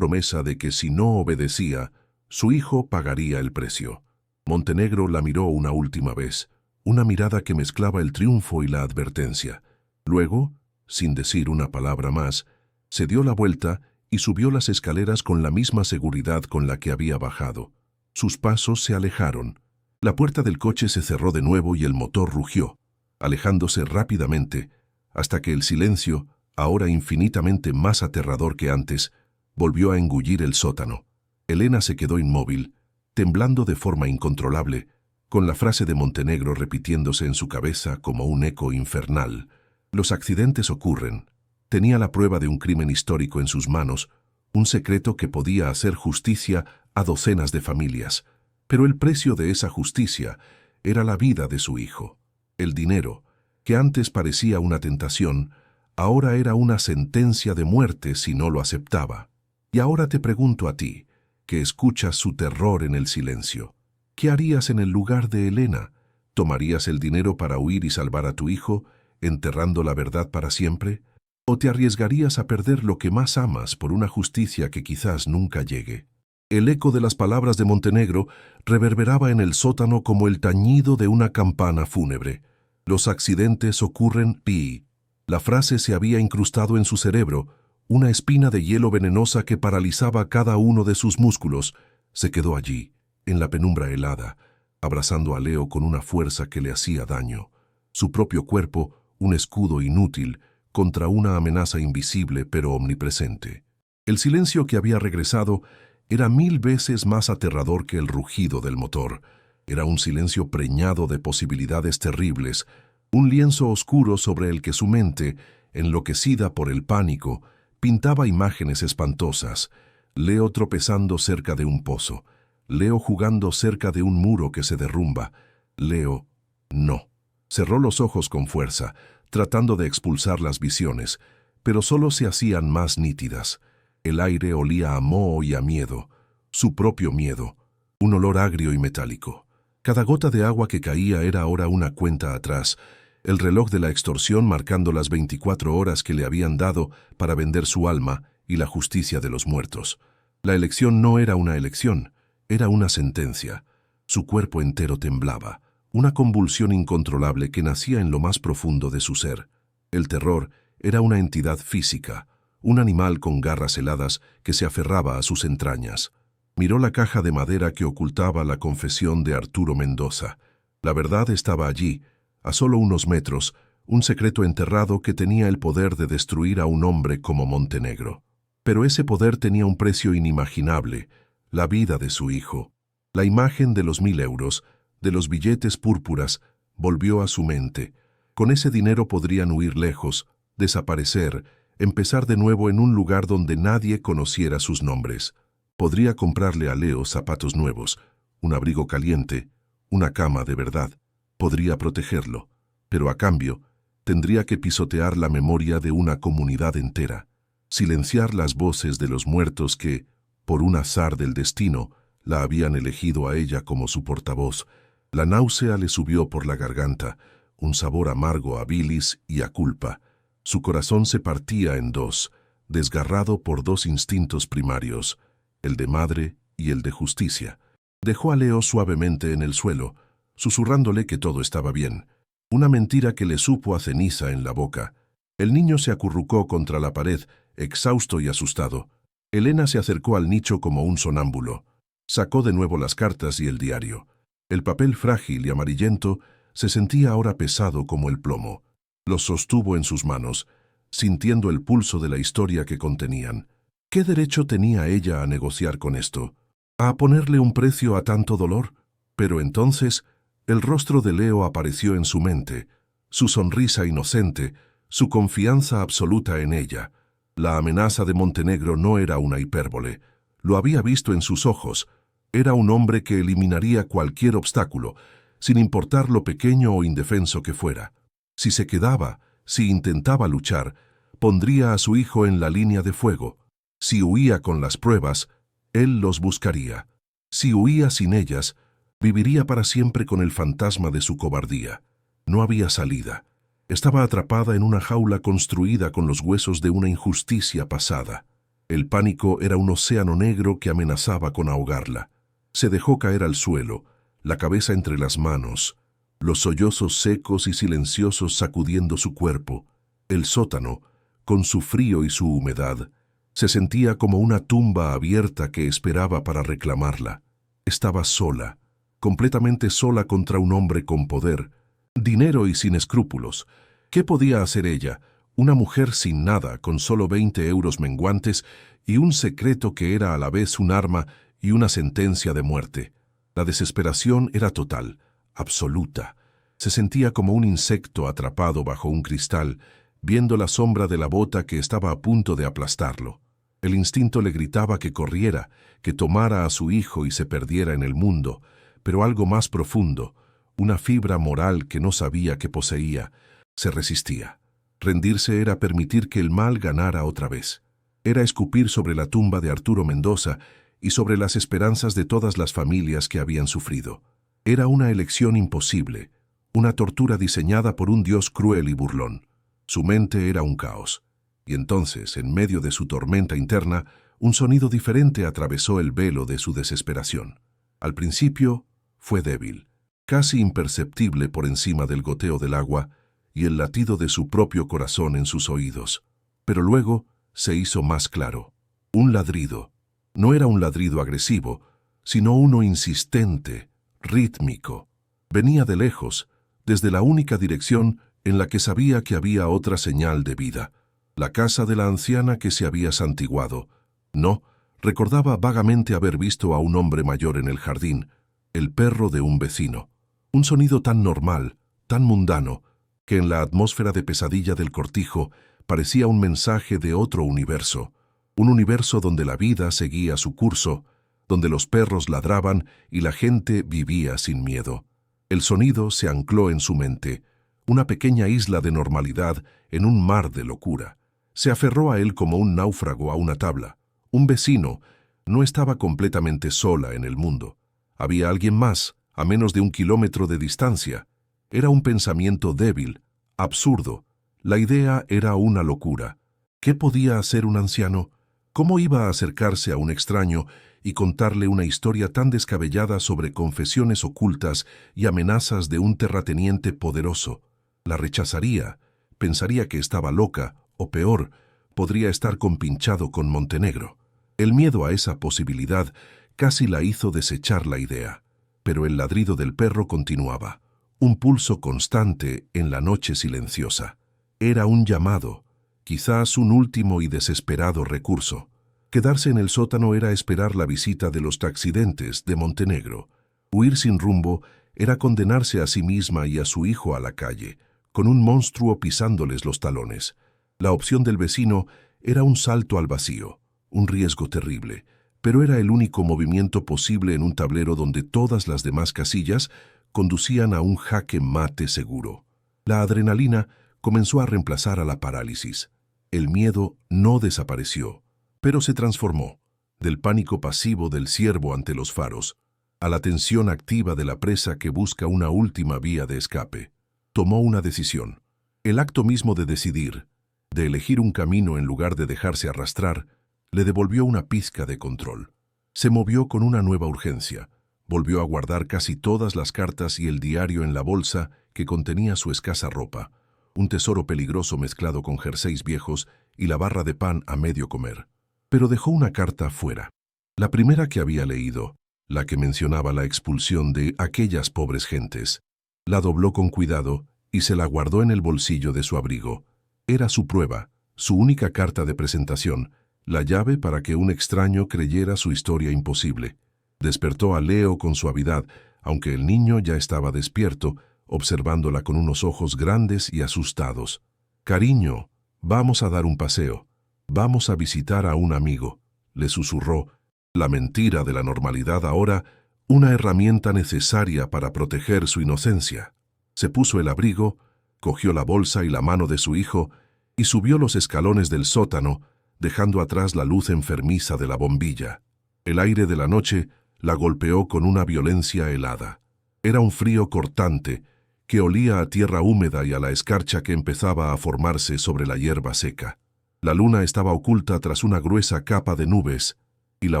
de que si no obedecía, su hijo pagaría el precio. Montenegro la miró una última vez, una mirada que mezclaba el triunfo y la advertencia. Luego, sin decir una palabra más, se dio la vuelta y subió las escaleras con la misma seguridad con la que había bajado. Sus pasos se alejaron. La puerta del coche se cerró de nuevo y el motor rugió, alejándose rápidamente, hasta que el silencio, ahora infinitamente más aterrador que antes, volvió a engullir el sótano. Elena se quedó inmóvil, temblando de forma incontrolable, con la frase de Montenegro repitiéndose en su cabeza como un eco infernal. Los accidentes ocurren. Tenía la prueba de un crimen histórico en sus manos, un secreto que podía hacer justicia a docenas de familias. Pero el precio de esa justicia era la vida de su hijo. El dinero, que antes parecía una tentación, ahora era una sentencia de muerte si no lo aceptaba. Y ahora te pregunto a ti, que escuchas su terror en el silencio. ¿Qué harías en el lugar de Elena? ¿Tomarías el dinero para huir y salvar a tu hijo, enterrando la verdad para siempre? ¿O te arriesgarías a perder lo que más amas por una justicia que quizás nunca llegue? El eco de las palabras de Montenegro reverberaba en el sótano como el tañido de una campana fúnebre. Los accidentes ocurren y... La frase se había incrustado en su cerebro, una espina de hielo venenosa que paralizaba cada uno de sus músculos. Se quedó allí, en la penumbra helada, abrazando a Leo con una fuerza que le hacía daño. Su propio cuerpo, un escudo inútil, contra una amenaza invisible pero omnipresente. El silencio que había regresado era 1000 veces más aterrador que el rugido del motor. Era un silencio preñado de posibilidades terribles, un lienzo oscuro sobre el que su mente, enloquecida por el pánico, pintaba imágenes espantosas. Leo tropezando cerca de un pozo, Leo jugando cerca de un muro que se derrumba. Leo, no. Cerró los ojos con fuerza, tratando de expulsar las visiones, pero solo se hacían más nítidas. El aire olía a moho y a miedo, su propio miedo, un olor agrio y metálico. Cada gota de agua que caía era ahora una cuenta atrás, el reloj de la extorsión marcando las 24 horas que le habían dado para vender su alma y la justicia de los muertos. La elección no era una elección, era una sentencia. Su cuerpo entero temblaba, una convulsión incontrolable que nacía en lo más profundo de su ser. El terror era una entidad física, un animal con garras heladas que se aferraba a sus entrañas. Miró la caja de madera que ocultaba la confesión de Arturo Mendoza. La verdad estaba allí, a solo unos metros, un secreto enterrado que tenía el poder de destruir a un hombre como Montenegro. Pero ese poder tenía un precio inimaginable, la vida de su hijo. La imagen de los 1000 euros, de los billetes púrpuras, volvió a su mente. Con ese dinero podrían huir lejos, desaparecer, empezar de nuevo en un lugar donde nadie conociera sus nombres. Podría comprarle a Leo zapatos nuevos, un abrigo caliente, una cama de verdad. Podría protegerlo, pero a cambio, tendría que pisotear la memoria de una comunidad entera, silenciar las voces de los muertos que, por un azar del destino, la habían elegido a ella como su portavoz. La náusea le subió por la garganta, un sabor amargo a bilis y a culpa. Su corazón se partía en dos, desgarrado por dos instintos primarios, el de madre y el de justicia. Dejó a Leo suavemente en el suelo, susurrándole que todo estaba bien. Una mentira que le supo a ceniza en la boca. El niño se acurrucó contra la pared, exhausto y asustado. Elena se acercó al nicho como un sonámbulo. Sacó de nuevo las cartas y el diario. El papel frágil y amarillento se sentía ahora pesado como el plomo. Los sostuvo en sus manos, sintiendo el pulso de la historia que contenían. ¿Qué derecho tenía ella a negociar con esto? ¿A ponerle un precio a tanto dolor? Pero entonces, el rostro de Leo apareció en su mente, su sonrisa inocente, su confianza absoluta en ella. La amenaza de Montenegro no era una hipérbole. Lo había visto en sus ojos. Era un hombre que eliminaría cualquier obstáculo, sin importar lo pequeño o indefenso que fuera. Si se quedaba, si intentaba luchar, pondría a su hijo en la línea de fuego. Si huía con las pruebas, él los buscaría. Si huía sin ellas, viviría para siempre con el fantasma de su cobardía. No había salida. Estaba atrapada en una jaula construida con los huesos de una injusticia pasada. El pánico era un océano negro que amenazaba con ahogarla. Se dejó caer al suelo, la cabeza entre las manos, los sollozos secos y silenciosos sacudiendo su cuerpo. El sótano, con su frío y su humedad, se sentía como una tumba abierta que esperaba para reclamarla. Estaba sola, completamente sola contra un hombre con poder, dinero y sin escrúpulos. ¿Qué podía hacer ella, una mujer sin nada, con solo 20 euros menguantes y un secreto que era a la vez un arma y una sentencia de muerte? La desesperación era total, absoluta. Se sentía como un insecto atrapado bajo un cristal, viendo la sombra de la bota que estaba a punto de aplastarlo. El instinto le gritaba que corriera, que tomara a su hijo y se perdiera en el mundo, pero algo más profundo, una fibra moral que no sabía que poseía, se resistía. Rendirse era permitir que el mal ganara otra vez. Era escupir sobre la tumba de Arturo Mendoza y sobre las esperanzas de todas las familias que habían sufrido. Era una elección imposible, una tortura diseñada por un Dios cruel y burlón. Su mente era un caos. Y entonces, en medio de su tormenta interna, un sonido diferente atravesó el velo de su desesperación. Al principio, fue débil, casi imperceptible por encima del goteo del agua y el latido de su propio corazón en sus oídos. Pero luego se hizo más claro. Un ladrido. No era un ladrido agresivo, sino uno insistente, rítmico. Venía de lejos, desde la única dirección en la que sabía que había otra señal de vida. La casa de la anciana que se había santiguado. No, recordaba vagamente haber visto a un hombre mayor en el jardín, el perro de un vecino. Un sonido tan normal, tan mundano, que en la atmósfera de pesadilla del cortijo parecía un mensaje de otro universo. Un universo donde la vida seguía su curso, donde los perros ladraban y la gente vivía sin miedo. El sonido se ancló en su mente, una pequeña isla de normalidad en un mar de locura. Se aferró a él como un náufrago a una tabla. Un vecino. No estaba completamente sola en el mundo. Había alguien más, a menos de 1 kilómetro de distancia. Era un pensamiento débil, absurdo. La idea era una locura. ¿Qué podía hacer un anciano? ¿Cómo iba a acercarse a un extraño y contarle una historia tan descabellada sobre confesiones ocultas y amenazas de un terrateniente poderoso? La rechazaría, pensaría que estaba loca, o peor, podría estar compinchado con Montenegro. El miedo a esa posibilidad casi la hizo desechar la idea. Pero el ladrido del perro continuaba, un pulso constante en la noche silenciosa. Era un llamado, quizás un último y desesperado recurso. Quedarse en el sótano era esperar la visita de los taxidentes de Montenegro. Huir sin rumbo era condenarse a sí misma y a su hijo a la calle, con un monstruo pisándoles los talones. La opción del vecino era un salto al vacío, un riesgo terrible, pero era el único movimiento posible en un tablero donde todas las demás casillas conducían a un jaque mate seguro. La adrenalina comenzó a reemplazar a la parálisis. El miedo no desapareció, pero se transformó, del pánico pasivo del ciervo ante los faros, a la tensión activa de la presa que busca una última vía de escape. Tomó una decisión. El acto mismo de decidir, de elegir un camino en lugar de dejarse arrastrar, le devolvió una pizca de control. Se movió con una nueva urgencia. Volvió a guardar casi todas las cartas y el diario en la bolsa que contenía su escasa ropa, un tesoro peligroso mezclado con jerseys viejos y la barra de pan a medio comer. Pero dejó una carta fuera. La primera que había leído, la que mencionaba la expulsión de aquellas pobres gentes. La dobló con cuidado y se la guardó en el bolsillo de su abrigo. Era su prueba, su única carta de presentación, la llave para que un extraño creyera su historia imposible. Despertó a Leo con suavidad, aunque el niño ya estaba despierto, observándola con unos ojos grandes y asustados. «Cariño, vamos a dar un paseo. Vamos a visitar a un amigo», le susurró. La mentira de la normalidad ahora, una herramienta necesaria para proteger su inocencia. Se puso el abrigo, cogió la bolsa y la mano de su hijo y subió los escalones del sótano, dejando atrás la luz enfermiza de la bombilla. El aire de la noche la golpeó con una violencia helada. Era un frío cortante, que olía a tierra húmeda y a la escarcha que empezaba a formarse sobre la hierba seca. La luna estaba oculta tras una gruesa capa de nubes, y la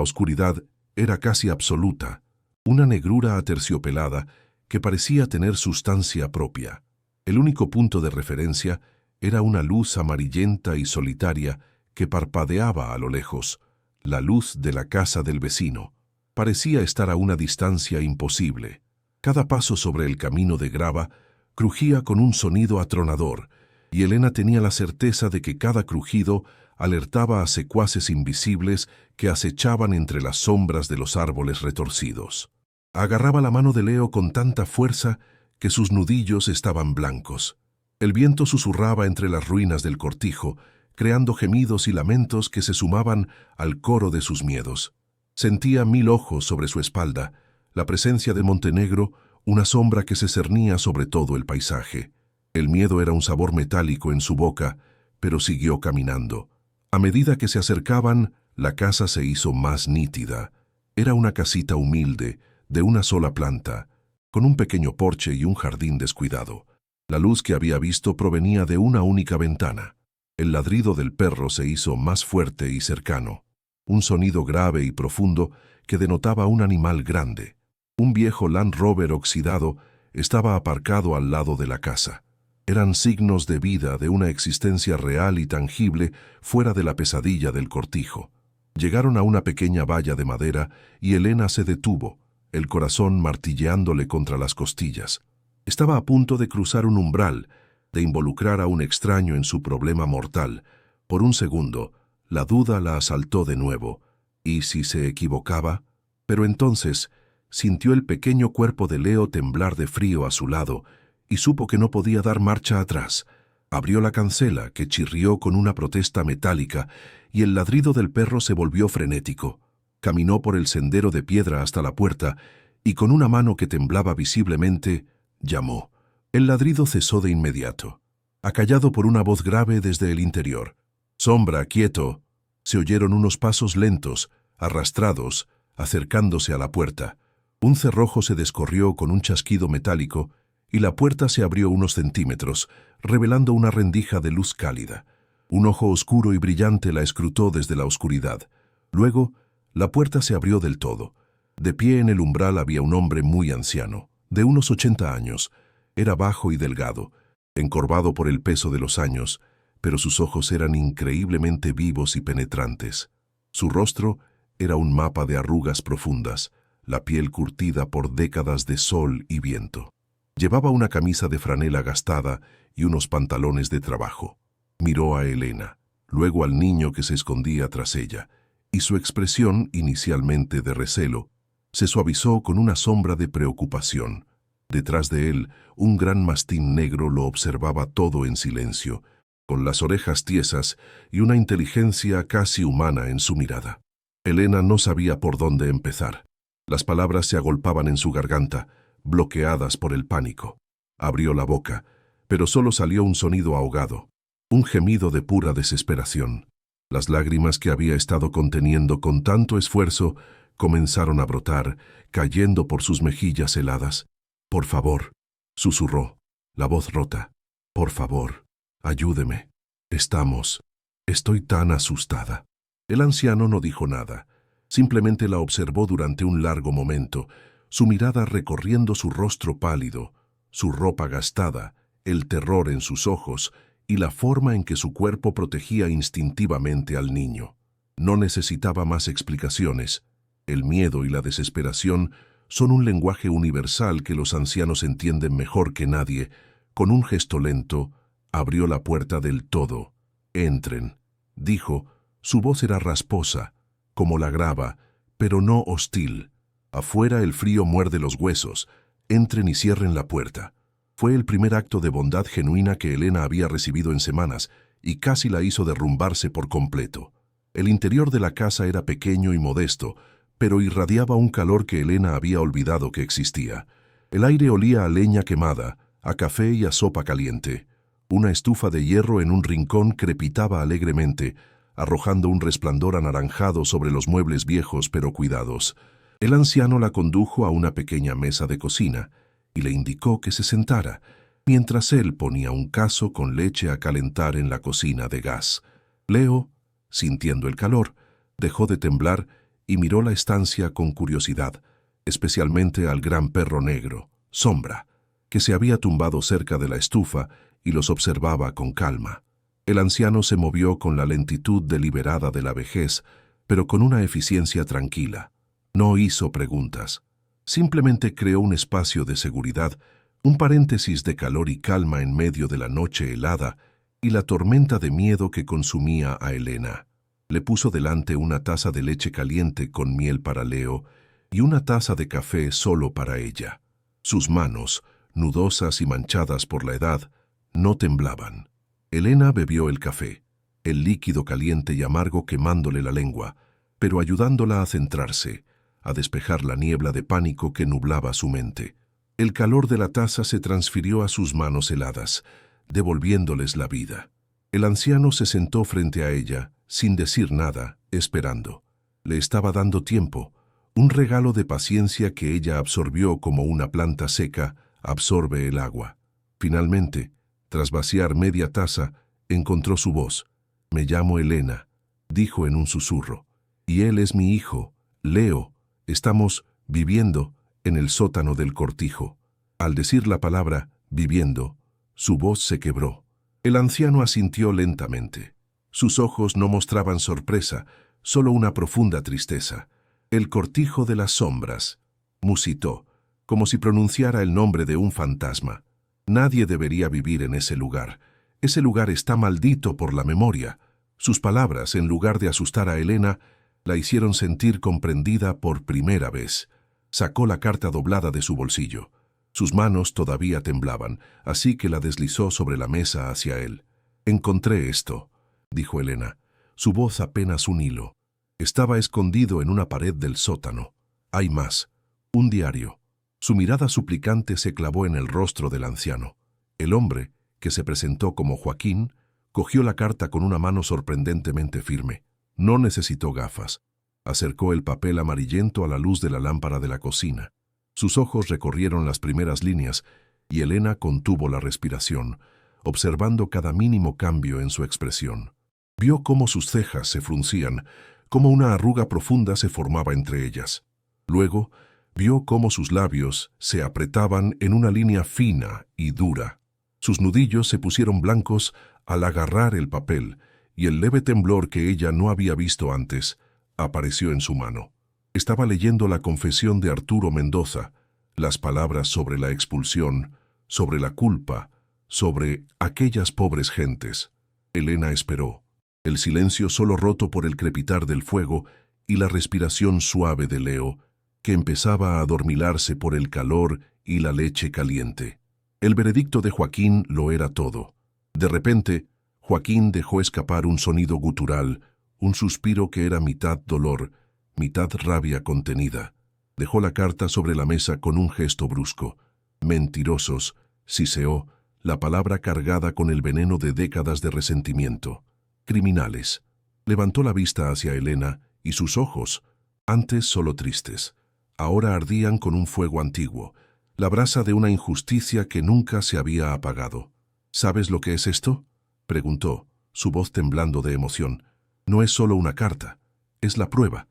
oscuridad era casi absoluta, una negrura aterciopelada que parecía tener sustancia propia. El único punto de referencia era una luz amarillenta y solitaria que parpadeaba a lo lejos, la luz de la casa del vecino. Parecía estar a una distancia imposible. Cada paso sobre el camino de grava crujía con un sonido atronador, y Elena tenía la certeza de que cada crujido alertaba a secuaces invisibles que acechaban entre las sombras de los árboles retorcidos. Agarraba la mano de Leo con tanta fuerza que sus nudillos estaban blancos. El viento susurraba entre las ruinas del cortijo, creando gemidos y lamentos que se sumaban al coro de sus miedos. Sentía 1000 ojos sobre su espalda, la presencia de Montenegro, una sombra que se cernía sobre todo el paisaje. El miedo era un sabor metálico en su boca, pero siguió caminando. A medida que se acercaban, la casa se hizo más nítida. Era una casita humilde, de una sola planta, con un pequeño porche y un jardín descuidado. La luz que había visto provenía de una única ventana. El ladrido del perro se hizo más fuerte y cercano, un sonido grave y profundo que denotaba un animal grande. Un viejo Land Rover oxidado estaba aparcado al lado de la casa. Eran signos de vida, de una existencia real y tangible fuera de la pesadilla del cortijo. Llegaron a una pequeña valla de madera y Elena se detuvo, el corazón martilleándole contra las costillas. Estaba a punto de cruzar un umbral, de involucrar a un extraño en su problema mortal. Por un segundo, la duda la asaltó de nuevo. ¿Y si se equivocaba? Pero entonces sintió el pequeño cuerpo de Leo temblar de frío a su lado y supo que no podía dar marcha atrás. Abrió la cancela, que chirrió con una protesta metálica, y el ladrido del perro se volvió frenético. Caminó por el sendero de piedra hasta la puerta y con una mano que temblaba visiblemente, llamó. El ladrido cesó de inmediato, acallado por una voz grave desde el interior. «Sombra, quieto». Se oyeron unos pasos lentos, arrastrados, acercándose a la puerta. Un cerrojo se descorrió con un chasquido metálico y la puerta se abrió unos centímetros, revelando una rendija de luz cálida. Un ojo oscuro y brillante la escrutó desde la oscuridad. Luego, la puerta se abrió del todo. De pie en el umbral había un hombre muy anciano, de unos 80 años. Era bajo y delgado, encorvado por el peso de los años, pero sus ojos eran increíblemente vivos y penetrantes. Su rostro era un mapa de arrugas profundas, la piel curtida por décadas de sol y viento. Llevaba una camisa de franela gastada y unos pantalones de trabajo. Miró a Elena, luego al niño que se escondía tras ella, y su expresión, inicialmente de recelo, se suavizó con una sombra de preocupación. Detrás de él, un gran mastín negro lo observaba todo en silencio, con las orejas tiesas y una inteligencia casi humana en su mirada. Elena no sabía por dónde empezar. Las palabras se agolpaban en su garganta, bloqueadas por el pánico. Abrió la boca, pero solo salió un sonido ahogado, un gemido de pura desesperación. Las lágrimas que había estado conteniendo con tanto esfuerzo comenzaron a brotar, cayendo por sus mejillas heladas. «Por favor», susurró, la voz rota. «Por favor, ayúdeme. Estoy tan asustada». El anciano no dijo nada. Simplemente la observó durante un largo momento, su mirada recorriendo su rostro pálido, su ropa gastada, el terror en sus ojos y la forma en que su cuerpo protegía instintivamente al niño. No necesitaba más explicaciones. El miedo y la desesperación son un lenguaje universal que los ancianos entienden mejor que nadie. Con un gesto lento, abrió la puerta del todo. «Entren», dijo. Su voz era rasposa, como la grava, pero no hostil. «Afuera el frío muerde los huesos. Entren y cierren la puerta». Fue el primer acto de bondad genuina que Elena había recibido en semanas y casi la hizo derrumbarse por completo. El interior de la casa era pequeño y modesto, pero irradiaba un calor que Elena había olvidado que existía. El aire olía a leña quemada, a café y a sopa caliente. Una estufa de hierro en un rincón crepitaba alegremente, arrojando un resplandor anaranjado sobre los muebles viejos pero cuidados. El anciano la condujo a una pequeña mesa de cocina y le indicó que se sentara, mientras él ponía un cazo con leche a calentar en la cocina de gas. Leo, sintiendo el calor, dejó de temblar y miró la estancia con curiosidad, especialmente al gran perro negro, Sombra, que se había tumbado cerca de la estufa y los observaba con calma. El anciano se movió con la lentitud deliberada de la vejez, pero con una eficiencia tranquila. No hizo preguntas. Simplemente creó un espacio de seguridad, un paréntesis de calor y calma en medio de la noche helada y la tormenta de miedo que consumía a Elena. Le puso delante una taza de leche caliente con miel para Leo y una taza de café solo para ella. Sus manos, nudosas y manchadas por la edad, no temblaban. Elena bebió el café, el líquido caliente y amargo quemándole la lengua, pero ayudándola a centrarse, a despejar la niebla de pánico que nublaba su mente. El calor de la taza se transfirió a sus manos heladas, devolviéndoles la vida. El anciano se sentó frente a ella, sin decir nada, esperando. Le estaba dando tiempo, un regalo de paciencia que ella absorbió como una planta seca absorbe el agua. Finalmente, tras vaciar media taza, encontró su voz. «Me llamo Elena», dijo en un susurro. «Y él es mi hijo, Leo. Estamos viviendo en el sótano del cortijo». Al decir la palabra «viviendo», su voz se quebró. El anciano asintió lentamente. Sus ojos no mostraban sorpresa, solo una profunda tristeza. «El cortijo de las sombras», musitó, como si pronunciara el nombre de un fantasma. «Nadie debería vivir en ese lugar. Ese lugar está maldito por la memoria». Sus palabras, en lugar de asustar a Elena, la hicieron sentir comprendida por primera vez. Sacó la carta doblada de su bolsillo. Sus manos todavía temblaban, así que la deslizó sobre la mesa hacia él. «Encontré esto», dijo Elena, su voz apenas un hilo. Estaba escondido en una pared del sótano. «Hay más. Un diario». Su mirada suplicante se clavó en el rostro del anciano. El hombre, que se presentó como Joaquín, cogió la carta con una mano sorprendentemente firme. No necesitó gafas. Acercó el papel amarillento a la luz de la lámpara de la cocina. Sus ojos recorrieron las primeras líneas y Elena contuvo la respiración, observando cada mínimo cambio en su expresión. Vio cómo sus cejas se fruncían, cómo una arruga profunda se formaba entre ellas. Luego, vio cómo sus labios se apretaban en una línea fina y dura. Sus nudillos se pusieron blancos al agarrar el papel, y el leve temblor que ella no había visto antes apareció en su mano. Estaba leyendo la confesión de Arturo Mendoza, las palabras sobre la expulsión, sobre la culpa, sobre aquellas pobres gentes. Elena esperó. El silencio solo roto por el crepitar del fuego y la respiración suave de Leo, que empezaba a adormilarse por el calor y la leche caliente. El veredicto de Joaquín lo era todo. De repente, Joaquín dejó escapar un sonido gutural, un suspiro que era mitad dolor, mitad rabia contenida. Dejó la carta sobre la mesa con un gesto brusco. «Mentirosos», siseó, la palabra cargada con el veneno de décadas de resentimiento. «Criminales». Levantó la vista hacia Elena y sus ojos, antes solo tristes, ahora ardían con un fuego antiguo, la brasa de una injusticia que nunca se había apagado. «¿Sabes lo que es esto?», preguntó, su voz temblando de emoción. «No es solo una carta, es la prueba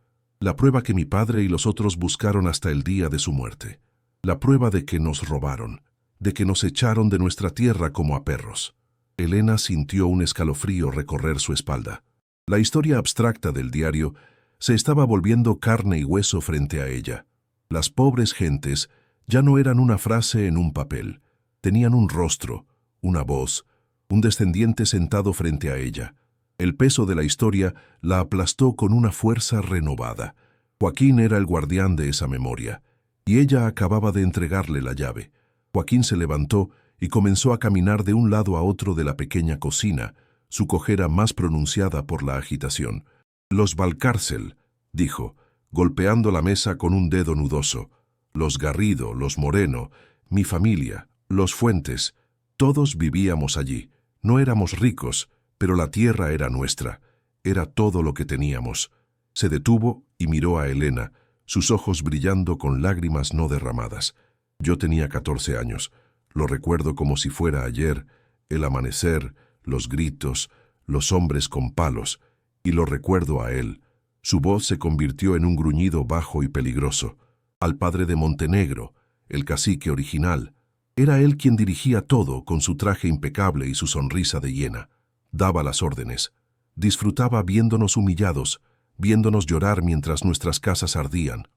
que mi padre y los otros buscaron hasta el día de su muerte. La prueba de que nos robaron, de que nos echaron de nuestra tierra como a perros». Elena sintió un escalofrío recorrer su espalda. La historia abstracta del diario se estaba volviendo carne y hueso frente a ella. Las pobres gentes ya no eran una frase en un papel. Tenían un rostro, una voz, un descendiente sentado frente a ella. El peso de la historia la aplastó con una fuerza renovada. Joaquín era el guardián de esa memoria, y ella acababa de entregarle la llave. Joaquín se levantó y comenzó a caminar de un lado a otro de la pequeña cocina, su cojera más pronunciada por la agitación. «Los Valcárcel», dijo, golpeando la mesa con un dedo nudoso. «Los Garrido, los Moreno, mi familia, los Fuentes, todos vivíamos allí. No éramos ricos, pero la tierra era nuestra. Era todo lo que teníamos». Se detuvo y miró a Elena, sus ojos brillando con lágrimas no derramadas. «Yo tenía 14 años. Lo recuerdo como si fuera ayer, el amanecer, los gritos, los hombres con palos, y lo recuerdo a él». Su voz se convirtió en un gruñido bajo y peligroso. «Al padre de Montenegro, el cacique original». Era él quien dirigía todo con su traje impecable y su sonrisa de hiena. Daba las órdenes. Disfrutaba viéndonos humillados, viéndonos llorar mientras nuestras casas ardían.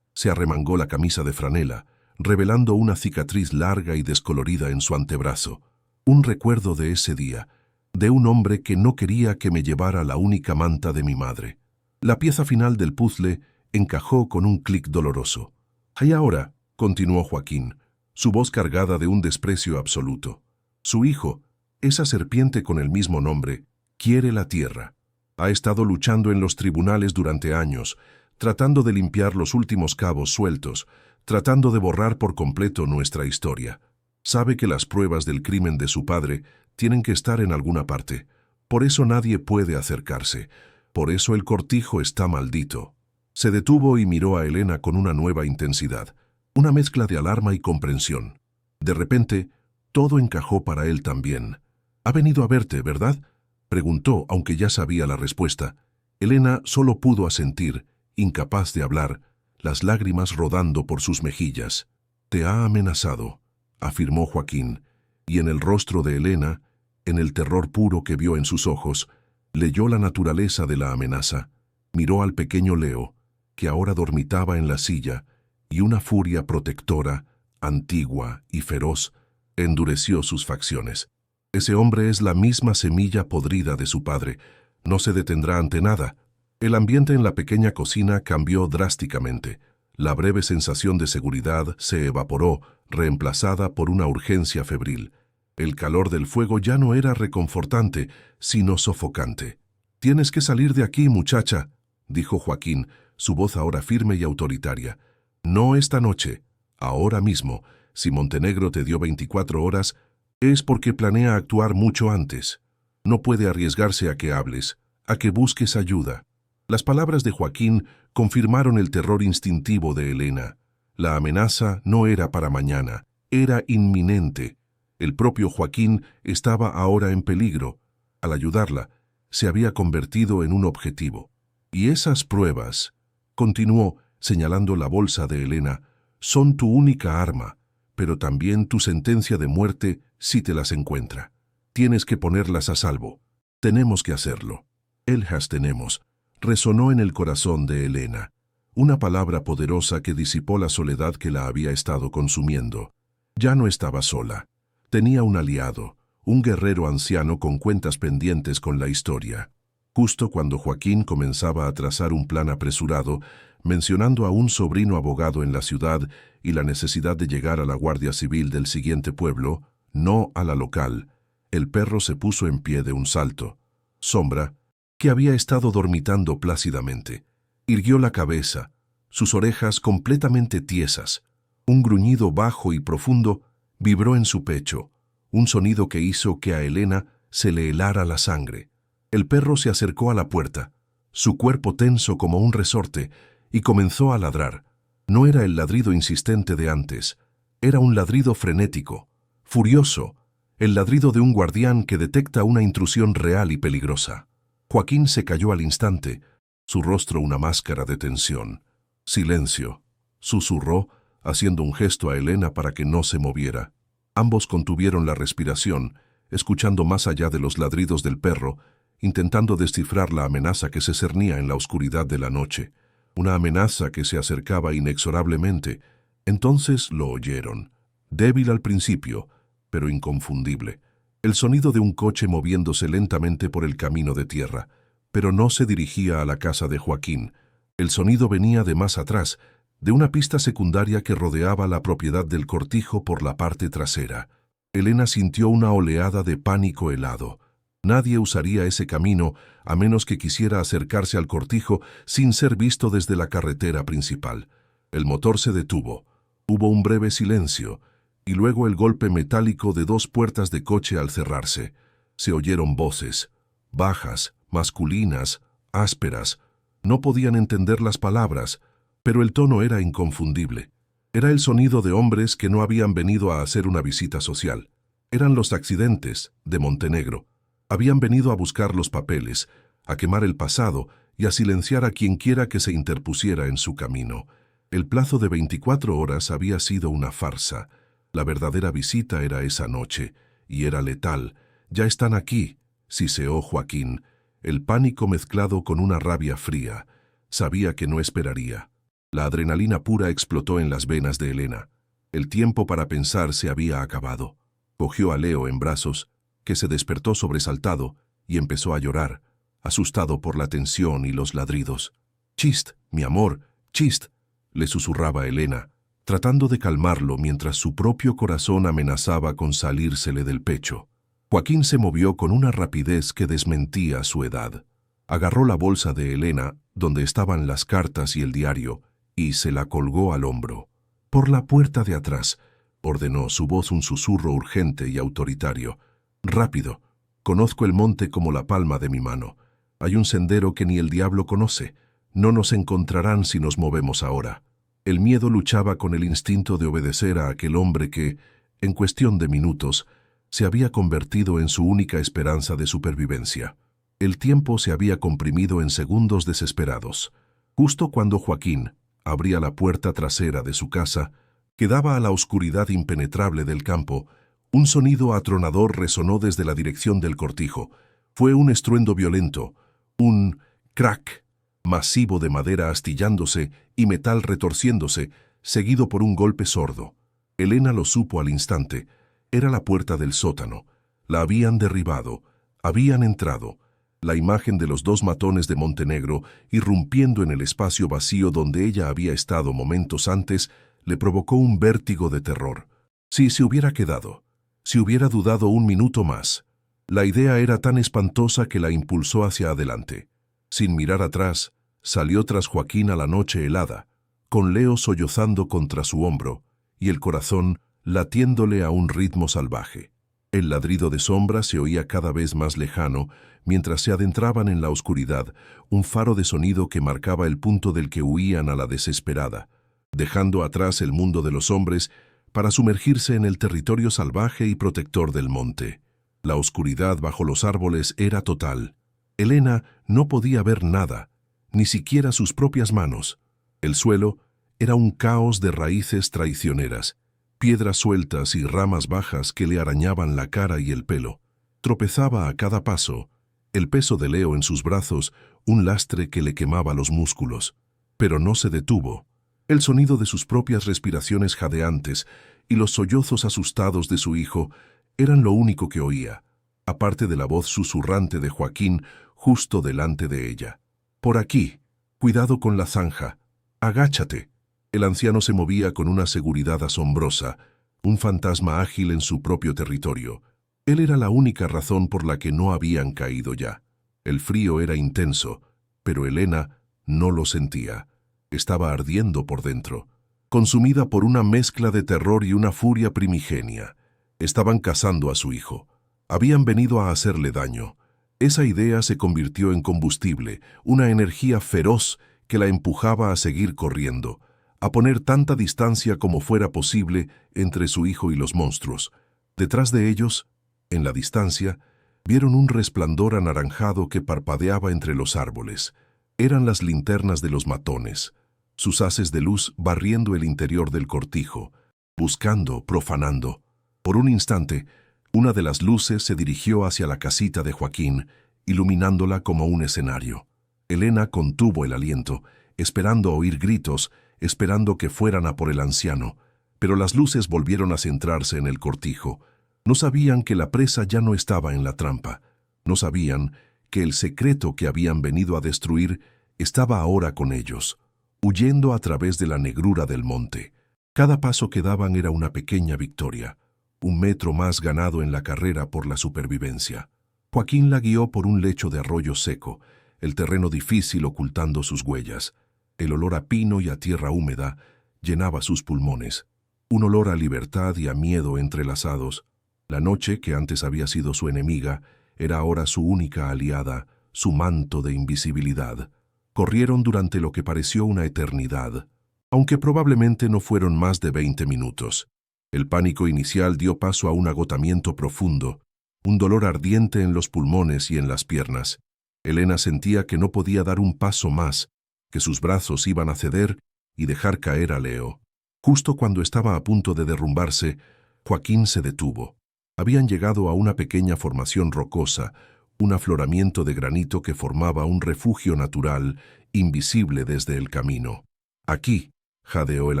Se arremangó la camisa de franela, revelando una cicatriz larga y descolorida en su antebrazo. Un recuerdo de ese día, de un hombre que no quería que me llevara la única manta de mi madre. La pieza final del puzzle encajó con un clic doloroso. «Y ahora», continuó Joaquín, su voz cargada de un desprecio absoluto, «su hijo, esa serpiente con el mismo nombre, quiere la tierra. Ha estado luchando en los tribunales durante años, tratando de limpiar los últimos cabos sueltos, tratando de borrar por completo nuestra historia. Sabe que las pruebas del crimen de su padre tienen que estar en alguna parte. Por eso nadie puede acercarse. Por eso el cortijo está maldito. Se detuvo y miró a Elena con una nueva intensidad, una mezcla de alarma y comprensión. De repente, todo encajó para él también. «Ha venido a verte, ¿verdad?», preguntó, aunque ya sabía la respuesta. Elena solo pudo asentir, incapaz de hablar, las lágrimas rodando por sus mejillas. «Te ha amenazado», afirmó Joaquín, y en el rostro de Elena, en el terror puro que vio en sus ojos, leyó la naturaleza de la amenaza. Miró al pequeño Leo, que ahora dormitaba en la silla, y una furia protectora, antigua y feroz, endureció sus facciones. Ese hombre es la misma semilla podrida de su padre. No se detendrá ante nada. El ambiente en la pequeña cocina cambió drásticamente. La breve sensación de seguridad se evaporó, reemplazada por una urgencia febril. El calor del fuego ya no era reconfortante, sino sofocante. «Tienes que salir de aquí, muchacha», dijo Joaquín, su voz ahora firme y autoritaria. «No esta noche, ahora mismo. Si Montenegro te dio 24 horas, es porque planea actuar mucho antes. No puede arriesgarse a que hables, a que busques ayuda». Las palabras de Joaquín confirmaron el terror instintivo de Elena. La amenaza no era para mañana, era inminente. El propio Joaquín estaba ahora en peligro. Al ayudarla, se había convertido en un objetivo. «Y esas pruebas», continuó, señalando la bolsa de Elena, «son tu única arma, pero también tu sentencia de muerte si te las encuentra. Tienes que ponerlas a salvo. Tenemos que hacerlo». «Eljas tenemos», resonó en el corazón de Elena, una palabra poderosa que disipó la soledad que la había estado consumiendo. Ya no estaba sola. Tenía un aliado, un guerrero anciano con cuentas pendientes con la historia. Justo cuando Joaquín comenzaba a trazar un plan apresurado, mencionando a un sobrino abogado en la ciudad y la necesidad de llegar a la Guardia Civil del siguiente pueblo, no a la local, el perro se puso en pie de un salto. Sombra, que había estado dormitando plácidamente, irguió la cabeza, sus orejas completamente tiesas. Un gruñido bajo y profundo vibró en su pecho, un sonido que hizo que a Elena se le helara la sangre. El perro se acercó a la puerta, su cuerpo tenso como un resorte, y comenzó a ladrar. No era el ladrido insistente de antes, era un ladrido frenético, furioso, el ladrido de un guardián que detecta una intrusión real y peligrosa. Joaquín se cayó al instante, su rostro una máscara de tensión. «Silencio», susurró, haciendo un gesto a Elena para que no se moviera. Ambos contuvieron la respiración, escuchando más allá de los ladridos del perro, intentando descifrar la amenaza que se cernía en la oscuridad de la noche. Una amenaza que se acercaba inexorablemente. Entonces lo oyeron. Débil al principio, pero inconfundible. El sonido de un coche moviéndose lentamente por el camino de tierra, pero no se dirigía a la casa de Joaquín. El sonido venía de más atrás, de una pista secundaria que rodeaba la propiedad del cortijo por la parte trasera. Elena sintió una oleada de pánico helado. Nadie usaría ese camino a menos que quisiera acercarse al cortijo sin ser visto desde la carretera principal. El motor se detuvo. Hubo un breve silencio, y luego el golpe metálico de dos puertas de coche al cerrarse. Se oyeron voces, bajas, masculinas, ásperas. No podían entender las palabras, pero el tono era inconfundible. Era el sonido de hombres que no habían venido a hacer una visita social. Eran los accidentes de Montenegro. Habían venido a buscar los papeles, a quemar el pasado y a silenciar a quienquiera que se interpusiera en su camino. El plazo de 24 horas había sido una farsa. La verdadera visita era esa noche, y era letal. «Ya están aquí», siseó Joaquín, el pánico mezclado con una rabia fría. Sabía que no esperaría. La adrenalina pura explotó en las venas de Elena. El tiempo para pensar se había acabado. Cogió a Leo en brazos, que se despertó sobresaltado y empezó a llorar, asustado por la tensión y los ladridos. «Chist, mi amor, chist», le susurraba Elena, tratando de calmarlo mientras su propio corazón amenazaba con salírsele del pecho. Joaquín se movió con una rapidez que desmentía su edad. Agarró la bolsa de Elena, donde estaban las cartas y el diario, y se la colgó al hombro. «Por la puerta de atrás», ordenó, su voz un susurro urgente y autoritario. «Rápido. Conozco el monte como la palma de mi mano. Hay un sendero que ni el diablo conoce. No nos encontrarán si nos movemos ahora. El miedo luchaba con el instinto de obedecer a aquel hombre que, en cuestión de minutos, se había convertido en su única esperanza de supervivencia. El tiempo se había comprimido en segundos desesperados. Justo cuando Joaquín abría la puerta trasera de su casa, que daba a la oscuridad impenetrable del campo, un sonido atronador resonó desde la dirección del cortijo. Fue un estruendo violento, un crack masivo de madera astillándose y metal retorciéndose, seguido por un golpe sordo. Elena lo supo al instante. Era la puerta del sótano. La habían derribado. Habían entrado. La imagen de los dos matones de Montenegro, irrumpiendo en el espacio vacío donde ella había estado momentos antes, le provocó un vértigo de terror. Si se hubiera quedado, si hubiera dudado un minuto más. La idea era tan espantosa que la impulsó hacia adelante. Sin mirar atrás, salió tras Joaquín a la noche helada, con Leo sollozando contra su hombro y el corazón latiéndole a un ritmo salvaje. El ladrido de sombra se oía cada vez más lejano mientras se adentraban en la oscuridad, un faro de sonido que marcaba el punto del que huían a la desesperada, dejando atrás el mundo de los hombres para sumergirse en el territorio salvaje y protector del monte. La oscuridad bajo los árboles era total. Elena no podía ver nada, ni siquiera sus propias manos. El suelo era un caos de raíces traicioneras, piedras sueltas y ramas bajas que le arañaban la cara y el pelo. Tropezaba a cada paso, el peso de Leo en sus brazos, un lastre que le quemaba los músculos. Pero no se detuvo. El sonido de sus propias respiraciones jadeantes y los sollozos asustados de su hijo eran lo único que oía, aparte de la voz susurrante de Joaquín justo delante de ella. «Por aquí, cuidado con la zanja, agáchate». El anciano se movía con una seguridad asombrosa, un fantasma ágil en su propio territorio. Él era la única razón por la que no habían caído ya. El frío era intenso, pero Elena no lo sentía. Estaba ardiendo por dentro, consumida por una mezcla de terror y una furia primigenia. Estaban cazando a su hijo. Habían venido a hacerle daño. Esa idea se convirtió en combustible, una energía feroz que la empujaba a seguir corriendo, a poner tanta distancia como fuera posible entre su hijo y los monstruos. Detrás de ellos, en la distancia, vieron un resplandor anaranjado que parpadeaba entre los árboles. Eran las linternas de los matones, sus haces de luz barriendo el interior del cortijo, buscando, profanando. Por un instante, una de las luces se dirigió hacia la casita de Joaquín, iluminándola como un escenario. Elena contuvo el aliento, esperando oír gritos, esperando que fueran a por el anciano, pero las luces volvieron a centrarse en el cortijo. No sabían que la presa ya no estaba en la trampa. No sabían que el secreto que habían venido a destruir estaba ahora con ellos, huyendo a través de la negrura del monte. Cada paso que daban era una pequeña victoria, un metro más ganado en la carrera por la supervivencia. Joaquín la guió por un lecho de arroyo seco, el terreno difícil ocultando sus huellas. El olor a pino y a tierra húmeda llenaba sus pulmones, un olor a libertad y a miedo entrelazados. La noche, que antes había sido su enemiga, era ahora su única aliada, su manto de invisibilidad. Corrieron durante lo que pareció una eternidad, aunque probablemente no fueron más de 20 minutos. El pánico inicial dio paso a un agotamiento profundo, un dolor ardiente en los pulmones y en las piernas. Elena sentía que no podía dar un paso más, que sus brazos iban a ceder y dejar caer a Leo. Justo cuando estaba a punto de derrumbarse, Joaquín se detuvo. Habían llegado a una pequeña formación rocosa, un afloramiento de granito que formaba un refugio natural, invisible desde el camino. «Aquí», jadeó el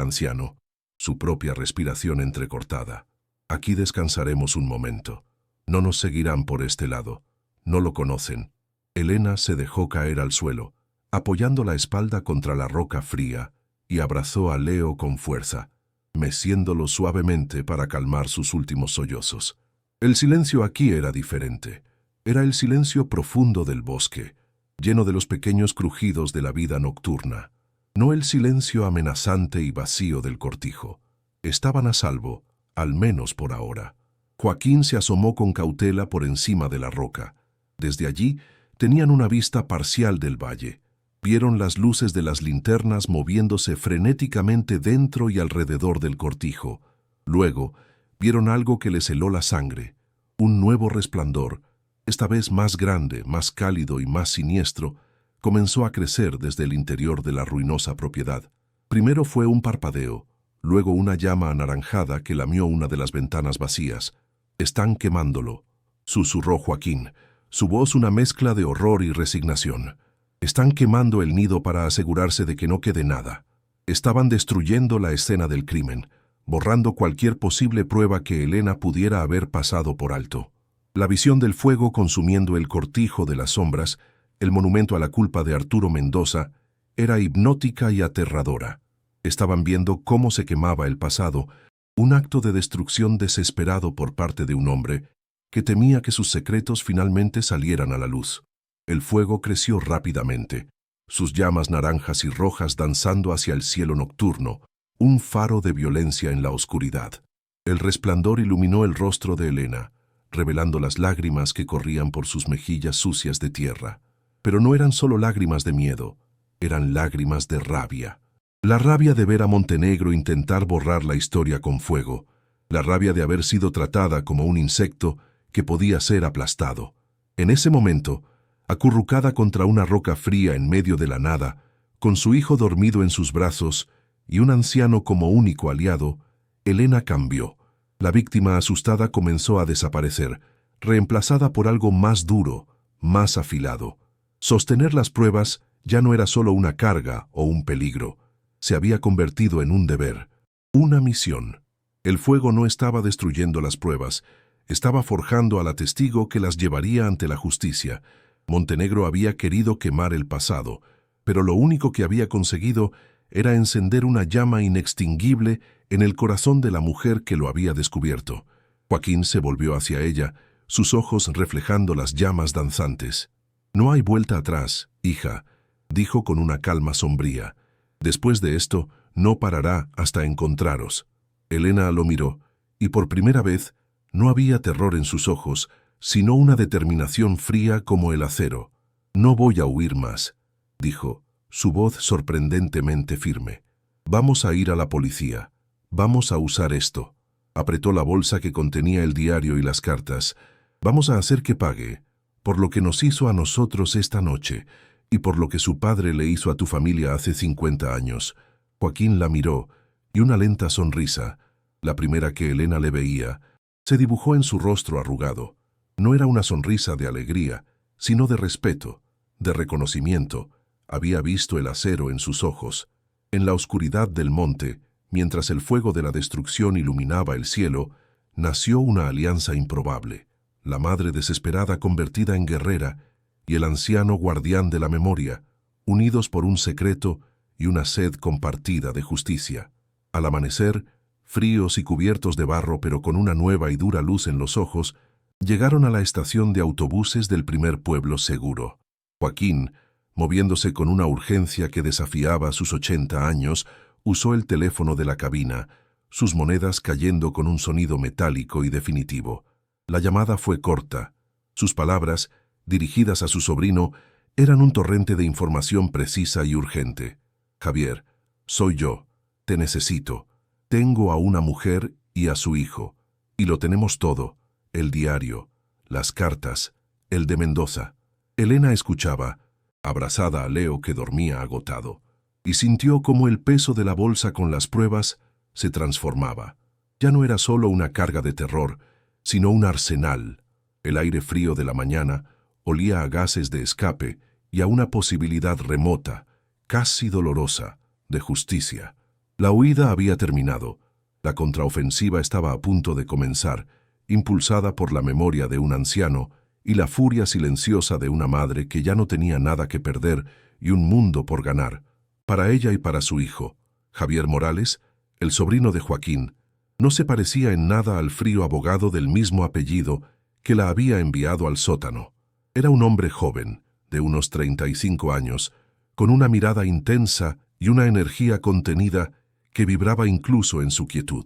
anciano, su propia respiración entrecortada. «Aquí descansaremos un momento. No nos seguirán por este lado. No lo conocen». Elena se dejó caer al suelo, apoyando la espalda contra la roca fría, y abrazó a Leo con fuerza, meciéndolo suavemente para calmar sus últimos sollozos. El silencio aquí era diferente. Era el silencio profundo del bosque, lleno de los pequeños crujidos de la vida nocturna. No el silencio amenazante y vacío del cortijo. Estaban a salvo, al menos por ahora. Joaquín se asomó con cautela por encima de la roca. Desde allí tenían una vista parcial del valle. Vieron las luces de las linternas moviéndose frenéticamente dentro y alrededor del cortijo. Luego, vieron algo que les heló la sangre, un nuevo resplandor, esta vez más grande, más cálido y más siniestro, comenzó a crecer desde el interior de la ruinosa propiedad. Primero fue un parpadeo, luego una llama anaranjada que lamió una de las ventanas vacías. «Están quemándolo», susurró Joaquín, su voz una mezcla de horror y resignación. «Están quemando el nido para asegurarse de que no quede nada». Estaban destruyendo la escena del crimen, borrando cualquier posible prueba que Elena pudiera haber pasado por alto. La visión del fuego consumiendo el cortijo de las sombras, el monumento a la culpa de Arturo Mendoza, era hipnótica y aterradora. Estaban viendo cómo se quemaba el pasado, un acto de destrucción desesperado por parte de un hombre que temía que sus secretos finalmente salieran a la luz. El fuego creció rápidamente, sus llamas naranjas y rojas danzando hacia el cielo nocturno, un faro de violencia en la oscuridad. El resplandor iluminó el rostro de Elena, revelando las lágrimas que corrían por sus mejillas sucias de tierra. Pero no eran solo lágrimas de miedo, eran lágrimas de rabia. La rabia de ver a Montenegro intentar borrar la historia con fuego, la rabia de haber sido tratada como un insecto que podía ser aplastado. En ese momento, acurrucada contra una roca fría en medio de la nada, con su hijo dormido en sus brazos y un anciano como único aliado, Elena cambió. La víctima asustada comenzó a desaparecer, reemplazada por algo más duro, más afilado. Sostener las pruebas ya no era solo una carga o un peligro, se había convertido en un deber, una misión. El fuego no estaba destruyendo las pruebas, estaba forjando a la testigo que las llevaría ante la justicia. Montenegro había querido quemar el pasado, pero lo único que había conseguido era encender una llama inextinguible en el corazón de la mujer que lo había descubierto. Joaquín se volvió hacia ella, sus ojos reflejando las llamas danzantes. «No hay vuelta atrás, hija», dijo con una calma sombría. «Después de esto, no parará hasta encontraros». Elena lo miró, y por primera vez no había terror en sus ojos, sino una determinación fría como el acero. «No voy a huir más», dijo, su voz sorprendentemente firme. «Vamos a ir a la policía. Vamos a usar esto». Apretó la bolsa que contenía el diario y las cartas. «Vamos a hacer que pague por lo que nos hizo a nosotros esta noche y por lo que su padre le hizo a tu familia hace 50 años». Joaquín la miró y una lenta sonrisa, la primera que Elena le veía, se dibujó en su rostro arrugado. No era una sonrisa de alegría, sino de respeto, de reconocimiento. Había visto el acero en sus ojos. En la oscuridad del monte, mientras el fuego de la destrucción iluminaba el cielo, nació una alianza improbable. La madre desesperada convertida en guerrera y el anciano guardián de la memoria, unidos por un secreto y una sed compartida de justicia. Al amanecer, fríos y cubiertos de barro pero con una nueva y dura luz en los ojos, llegaron a la estación de autobuses del primer pueblo seguro. Joaquín, moviéndose con una urgencia que desafiaba sus 80 años, usó el teléfono de la cabina, sus monedas cayendo con un sonido metálico y definitivo. La llamada fue corta. Sus palabras, dirigidas a su sobrino, eran un torrente de información precisa y urgente. «Javier, soy yo. Te necesito. Tengo a una mujer y a su hijo. Y lo tenemos todo. El diario, las cartas, el de Mendoza». Elena escuchaba, abrazada a Leo que dormía agotado, y sintió cómo el peso de la bolsa con las pruebas se transformaba. Ya no era solo una carga de terror, sino un arsenal. El aire frío de la mañana olía a gases de escape y a una posibilidad remota, casi dolorosa, de justicia. La huida había terminado. La contraofensiva estaba a punto de comenzar, impulsada por la memoria de un anciano y la furia silenciosa de una madre que ya no tenía nada que perder y un mundo por ganar. Para ella y para su hijo, Javier Morales, el sobrino de Joaquín, no se parecía en nada al frío abogado del mismo apellido que la había enviado al sótano. Era un hombre joven, de unos 35 años, con una mirada intensa y una energía contenida que vibraba incluso en su quietud.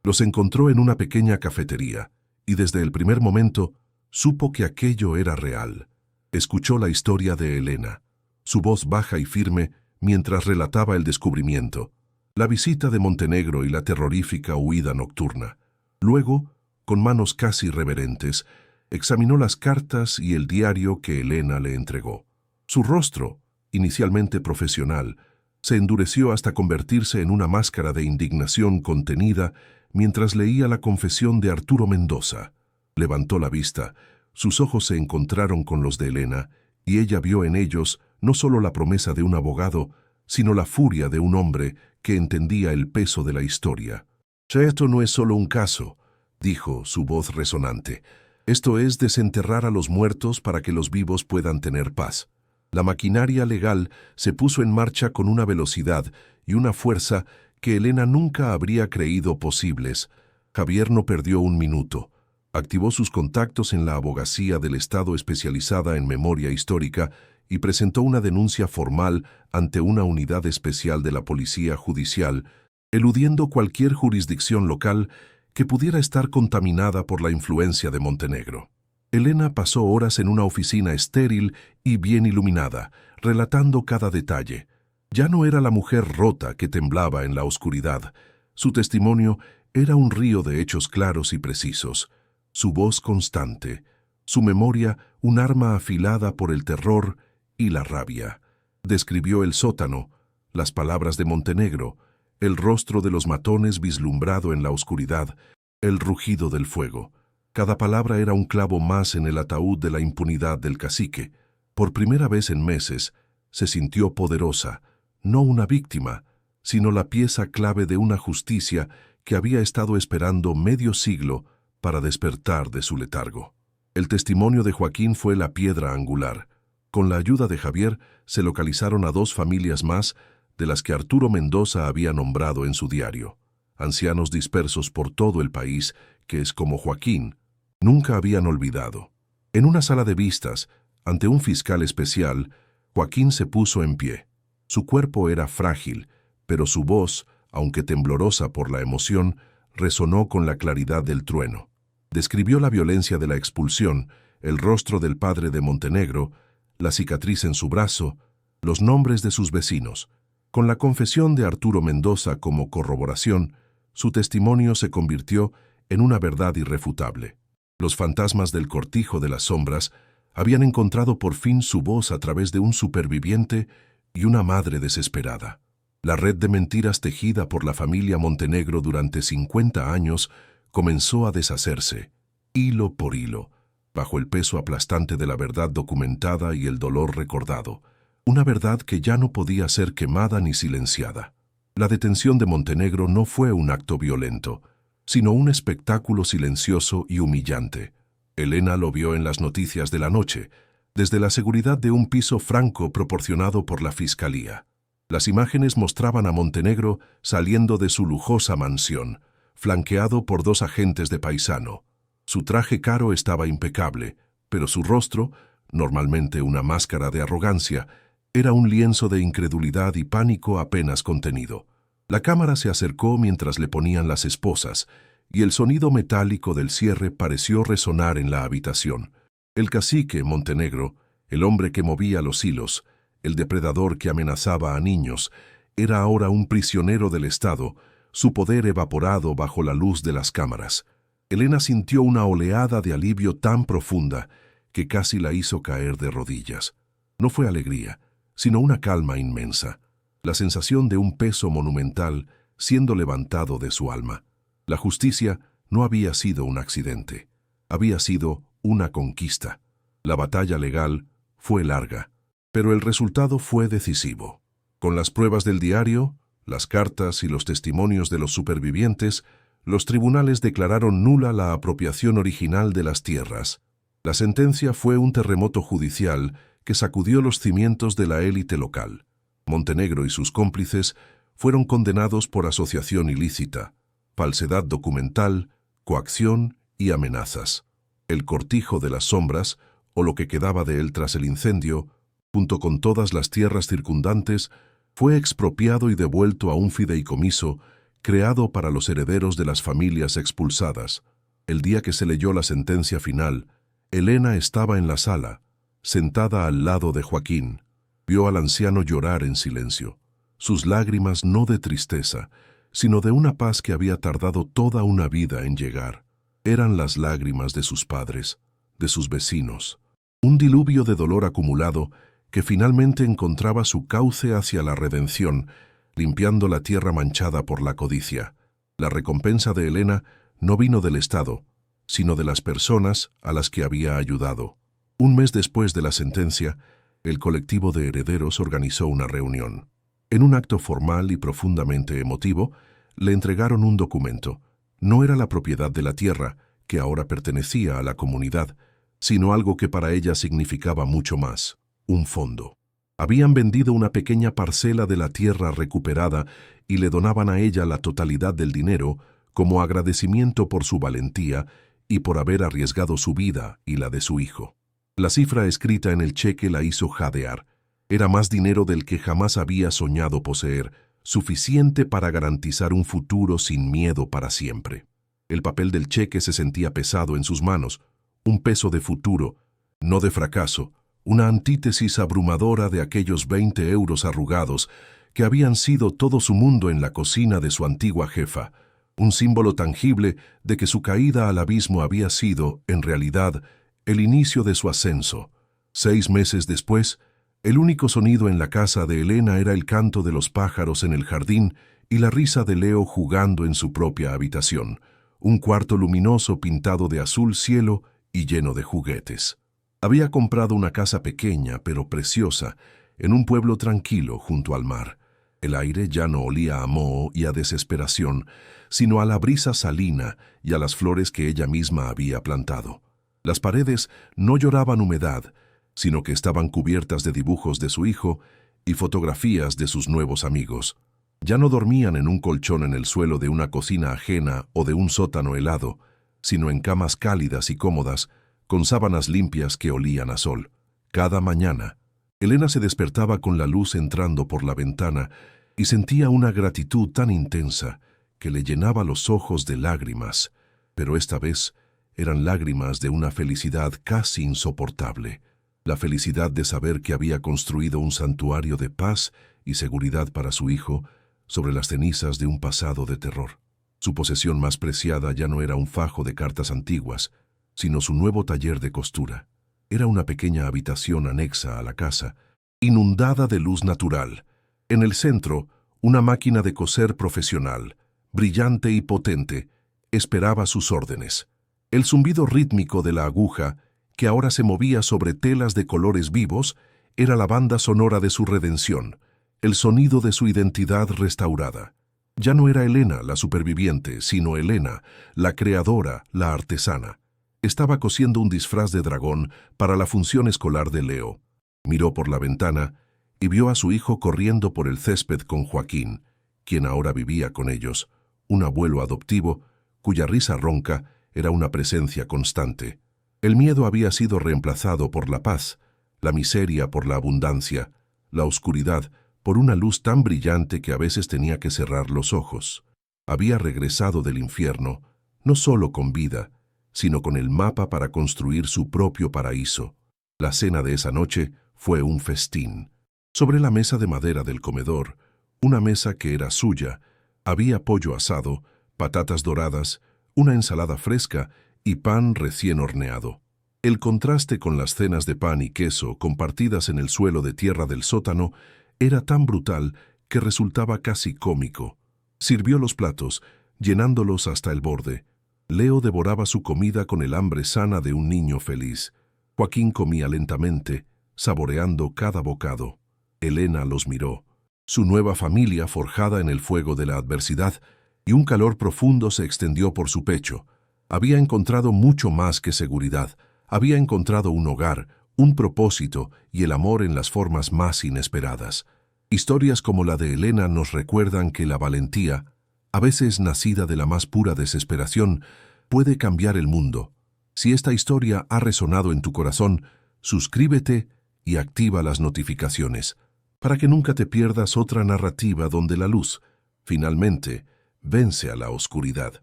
Los encontró en una pequeña cafetería, y desde el primer momento supo que aquello era real. Escuchó la historia de Elena, su voz baja y firme mientras relataba el descubrimiento, la visita de Montenegro y la terrorífica huida nocturna. Luego, con manos casi reverentes, examinó las cartas y el diario que Elena le entregó. Su rostro, inicialmente profesional, se endureció hasta convertirse en una máscara de indignación contenida mientras leía la confesión de Arturo Mendoza. Levantó la vista, sus ojos se encontraron con los de Elena, y ella vio en ellos no solo la promesa de un abogado, sino la furia de un hombre que entendía el peso de la historia. «Esto no es solo un caso», dijo, su voz resonante. «Esto es desenterrar a los muertos para que los vivos puedan tener paz». La maquinaria legal se puso en marcha con una velocidad y una fuerza que Elena nunca habría creído posibles. Javier no perdió un minuto. Activó sus contactos en la abogacía del Estado especializada en memoria histórica y presentó una denuncia formal ante una unidad especial de la Policía Judicial, eludiendo cualquier jurisdicción local que pudiera estar contaminada por la influencia de Montenegro. Elena pasó horas en una oficina estéril y bien iluminada, relatando cada detalle. Ya no era la mujer rota que temblaba en la oscuridad. Su testimonio era un río de hechos claros y precisos. Su voz constante, su memoria un arma afilada por el terror y la rabia. Describió el sótano, las palabras de Montenegro, el rostro de los matones vislumbrado en la oscuridad, el rugido del fuego. Cada palabra era un clavo más en el ataúd de la impunidad del cacique. Por primera vez en meses, se sintió poderosa, no una víctima, sino la pieza clave de una justicia que había estado esperando medio siglo para despertar de su letargo. El testimonio de Joaquín fue la piedra angular. Con la ayuda de Javier, se localizaron a 2 familias más de las que Arturo Mendoza había nombrado en su diario. Ancianos dispersos por todo el país que, como Joaquín, nunca habían olvidado. En una sala de vistas, ante un fiscal especial, Joaquín se puso en pie. Su cuerpo era frágil, pero su voz, aunque temblorosa por la emoción, resonó con la claridad del trueno. Describió la violencia de la expulsión, el rostro del padre de Montenegro, la cicatriz en su brazo, los nombres de sus vecinos. Con la confesión de Arturo Mendoza como corroboración, su testimonio se convirtió en una verdad irrefutable. Los fantasmas del cortijo de las sombras habían encontrado por fin su voz a través de un superviviente y una madre desesperada. La red de mentiras tejida por la familia Montenegro durante 50 años comenzó a deshacerse, hilo por hilo, bajo el peso aplastante de la verdad documentada y el dolor recordado, una verdad que ya no podía ser quemada ni silenciada. La detención de Montenegro no fue un acto violento, sino un espectáculo silencioso y humillante. Elena lo vio en las noticias de la noche, desde la seguridad de un piso franco proporcionado por la Fiscalía. Las imágenes mostraban a Montenegro saliendo de su lujosa mansión, flanqueado por 2 agentes de paisano. Su traje caro estaba impecable, pero su rostro, normalmente una máscara de arrogancia, era un lienzo de incredulidad y pánico apenas contenido. La cámara se acercó mientras le ponían las esposas, y el sonido metálico del cierre pareció resonar en la habitación. El cacique Montenegro, el hombre que movía los hilos, el depredador que amenazaba a niños, era ahora un prisionero del Estado, su poder evaporado bajo la luz de las cámaras. Elena sintió una oleada de alivio tan profunda que casi la hizo caer de rodillas. No fue alegría, sino una calma inmensa, la sensación de un peso monumental siendo levantado de su alma. La justicia no había sido un accidente, había sido una conquista. La batalla legal fue larga, pero el resultado fue decisivo. Con las pruebas del diario, las cartas y los testimonios de los supervivientes, los tribunales declararon nula la apropiación original de las tierras. La sentencia fue un terremoto judicial que sacudió los cimientos de la élite local. Montenegro y sus cómplices fueron condenados por asociación ilícita, falsedad documental, coacción y amenazas. El cortijo de las sombras, o lo que quedaba de él tras el incendio, junto con todas las tierras circundantes, fue expropiado y devuelto a un fideicomiso creado para los herederos de las familias expulsadas. El día que se leyó la sentencia final, Elena estaba en la sala, sentada al lado de Joaquín. Vio al anciano llorar en silencio, sus lágrimas no de tristeza, sino de una paz que había tardado toda una vida en llegar. Eran las lágrimas de sus padres, de sus vecinos, un diluvio de dolor acumulado que finalmente encontraba su cauce hacia la redención, limpiando la tierra manchada por la codicia. La recompensa de Elena no vino del Estado, sino de las personas a las que había ayudado. Un mes después de la sentencia, el colectivo de herederos organizó una reunión. En un acto formal y profundamente emotivo, le entregaron un documento. No era la propiedad de la tierra, que ahora pertenecía a la comunidad, sino algo que para ella significaba mucho más, un fondo. Habían vendido una pequeña parcela de la tierra recuperada y le donaban a ella la totalidad del dinero como agradecimiento por su valentía y por haber arriesgado su vida y la de su hijo. La cifra escrita en el cheque la hizo jadear. Era más dinero del que jamás había soñado poseer, suficiente para garantizar un futuro sin miedo para siempre. El papel del cheque se sentía pesado en sus manos, un peso de futuro, no de fracaso, una antítesis abrumadora de aquellos 20 euros arrugados que habían sido todo su mundo en la cocina de su antigua jefa, un símbolo tangible de que su caída al abismo había sido, en realidad, el inicio de su ascenso. 6 meses después, el único sonido en la casa de Elena era el canto de los pájaros en el jardín y la risa de Leo jugando en su propia habitación, un cuarto luminoso pintado de azul cielo y lleno de juguetes. Había comprado una casa pequeña pero preciosa en un pueblo tranquilo junto al mar. El aire ya no olía a moho y a desesperación, sino a la brisa salina y a las flores que ella misma había plantado. Las paredes no lloraban humedad, sino que estaban cubiertas de dibujos de su hijo y fotografías de sus nuevos amigos. Ya no dormían en un colchón en el suelo de una cocina ajena o de un sótano helado, sino en camas cálidas y cómodas, con sábanas limpias que olían a sol. Cada mañana, Elena se despertaba con la luz entrando por la ventana y sentía una gratitud tan intensa que le llenaba los ojos de lágrimas, pero esta vez eran lágrimas de una felicidad casi insoportable. La felicidad de saber que había construido un santuario de paz y seguridad para su hijo sobre las cenizas de un pasado de terror. Su posesión más preciada ya no era un fajo de cartas antiguas, sino su nuevo taller de costura. Era una pequeña habitación anexa a la casa, inundada de luz natural. En el centro, una máquina de coser profesional, brillante y potente, esperaba sus órdenes. El zumbido rítmico de la aguja, que ahora se movía sobre telas de colores vivos, era la banda sonora de su redención, el sonido de su identidad restaurada. Ya no era Elena la superviviente, sino Elena, la creadora, la artesana. Estaba cosiendo un disfraz de dragón para la función escolar de Leo. Miró por la ventana y vio a su hijo corriendo por el césped con Joaquín, quien ahora vivía con ellos, un abuelo adoptivo cuya risa ronca era una presencia constante. El miedo había sido reemplazado por la paz, la miseria por la abundancia, la oscuridad por una luz tan brillante que a veces tenía que cerrar los ojos. Había regresado del infierno, no solo con vida, sino con el mapa para construir su propio paraíso. La cena de esa noche fue un festín. Sobre la mesa de madera del comedor, una mesa que era suya, había pollo asado, patatas doradas, una ensalada fresca y pan recién horneado. El contraste con las cenas de pan y queso compartidas en el suelo de tierra del sótano era tan brutal que resultaba casi cómico. Sirvió los platos, llenándolos hasta el borde. Leo devoraba su comida con el hambre sana de un niño feliz. Joaquín comía lentamente, saboreando cada bocado. Elena los miró. Su nueva familia forjada en el fuego de la adversidad, y un calor profundo se extendió por su pecho. Había encontrado mucho más que seguridad. Había encontrado un hogar, un propósito y el amor en las formas más inesperadas. Historias como la de Elena nos recuerdan que la valentía, a veces nacida de la más pura desesperación, puede cambiar el mundo. Si esta historia ha resonado en tu corazón, suscríbete y activa las notificaciones, para que nunca te pierdas otra narrativa donde la luz, finalmente, vence a la oscuridad.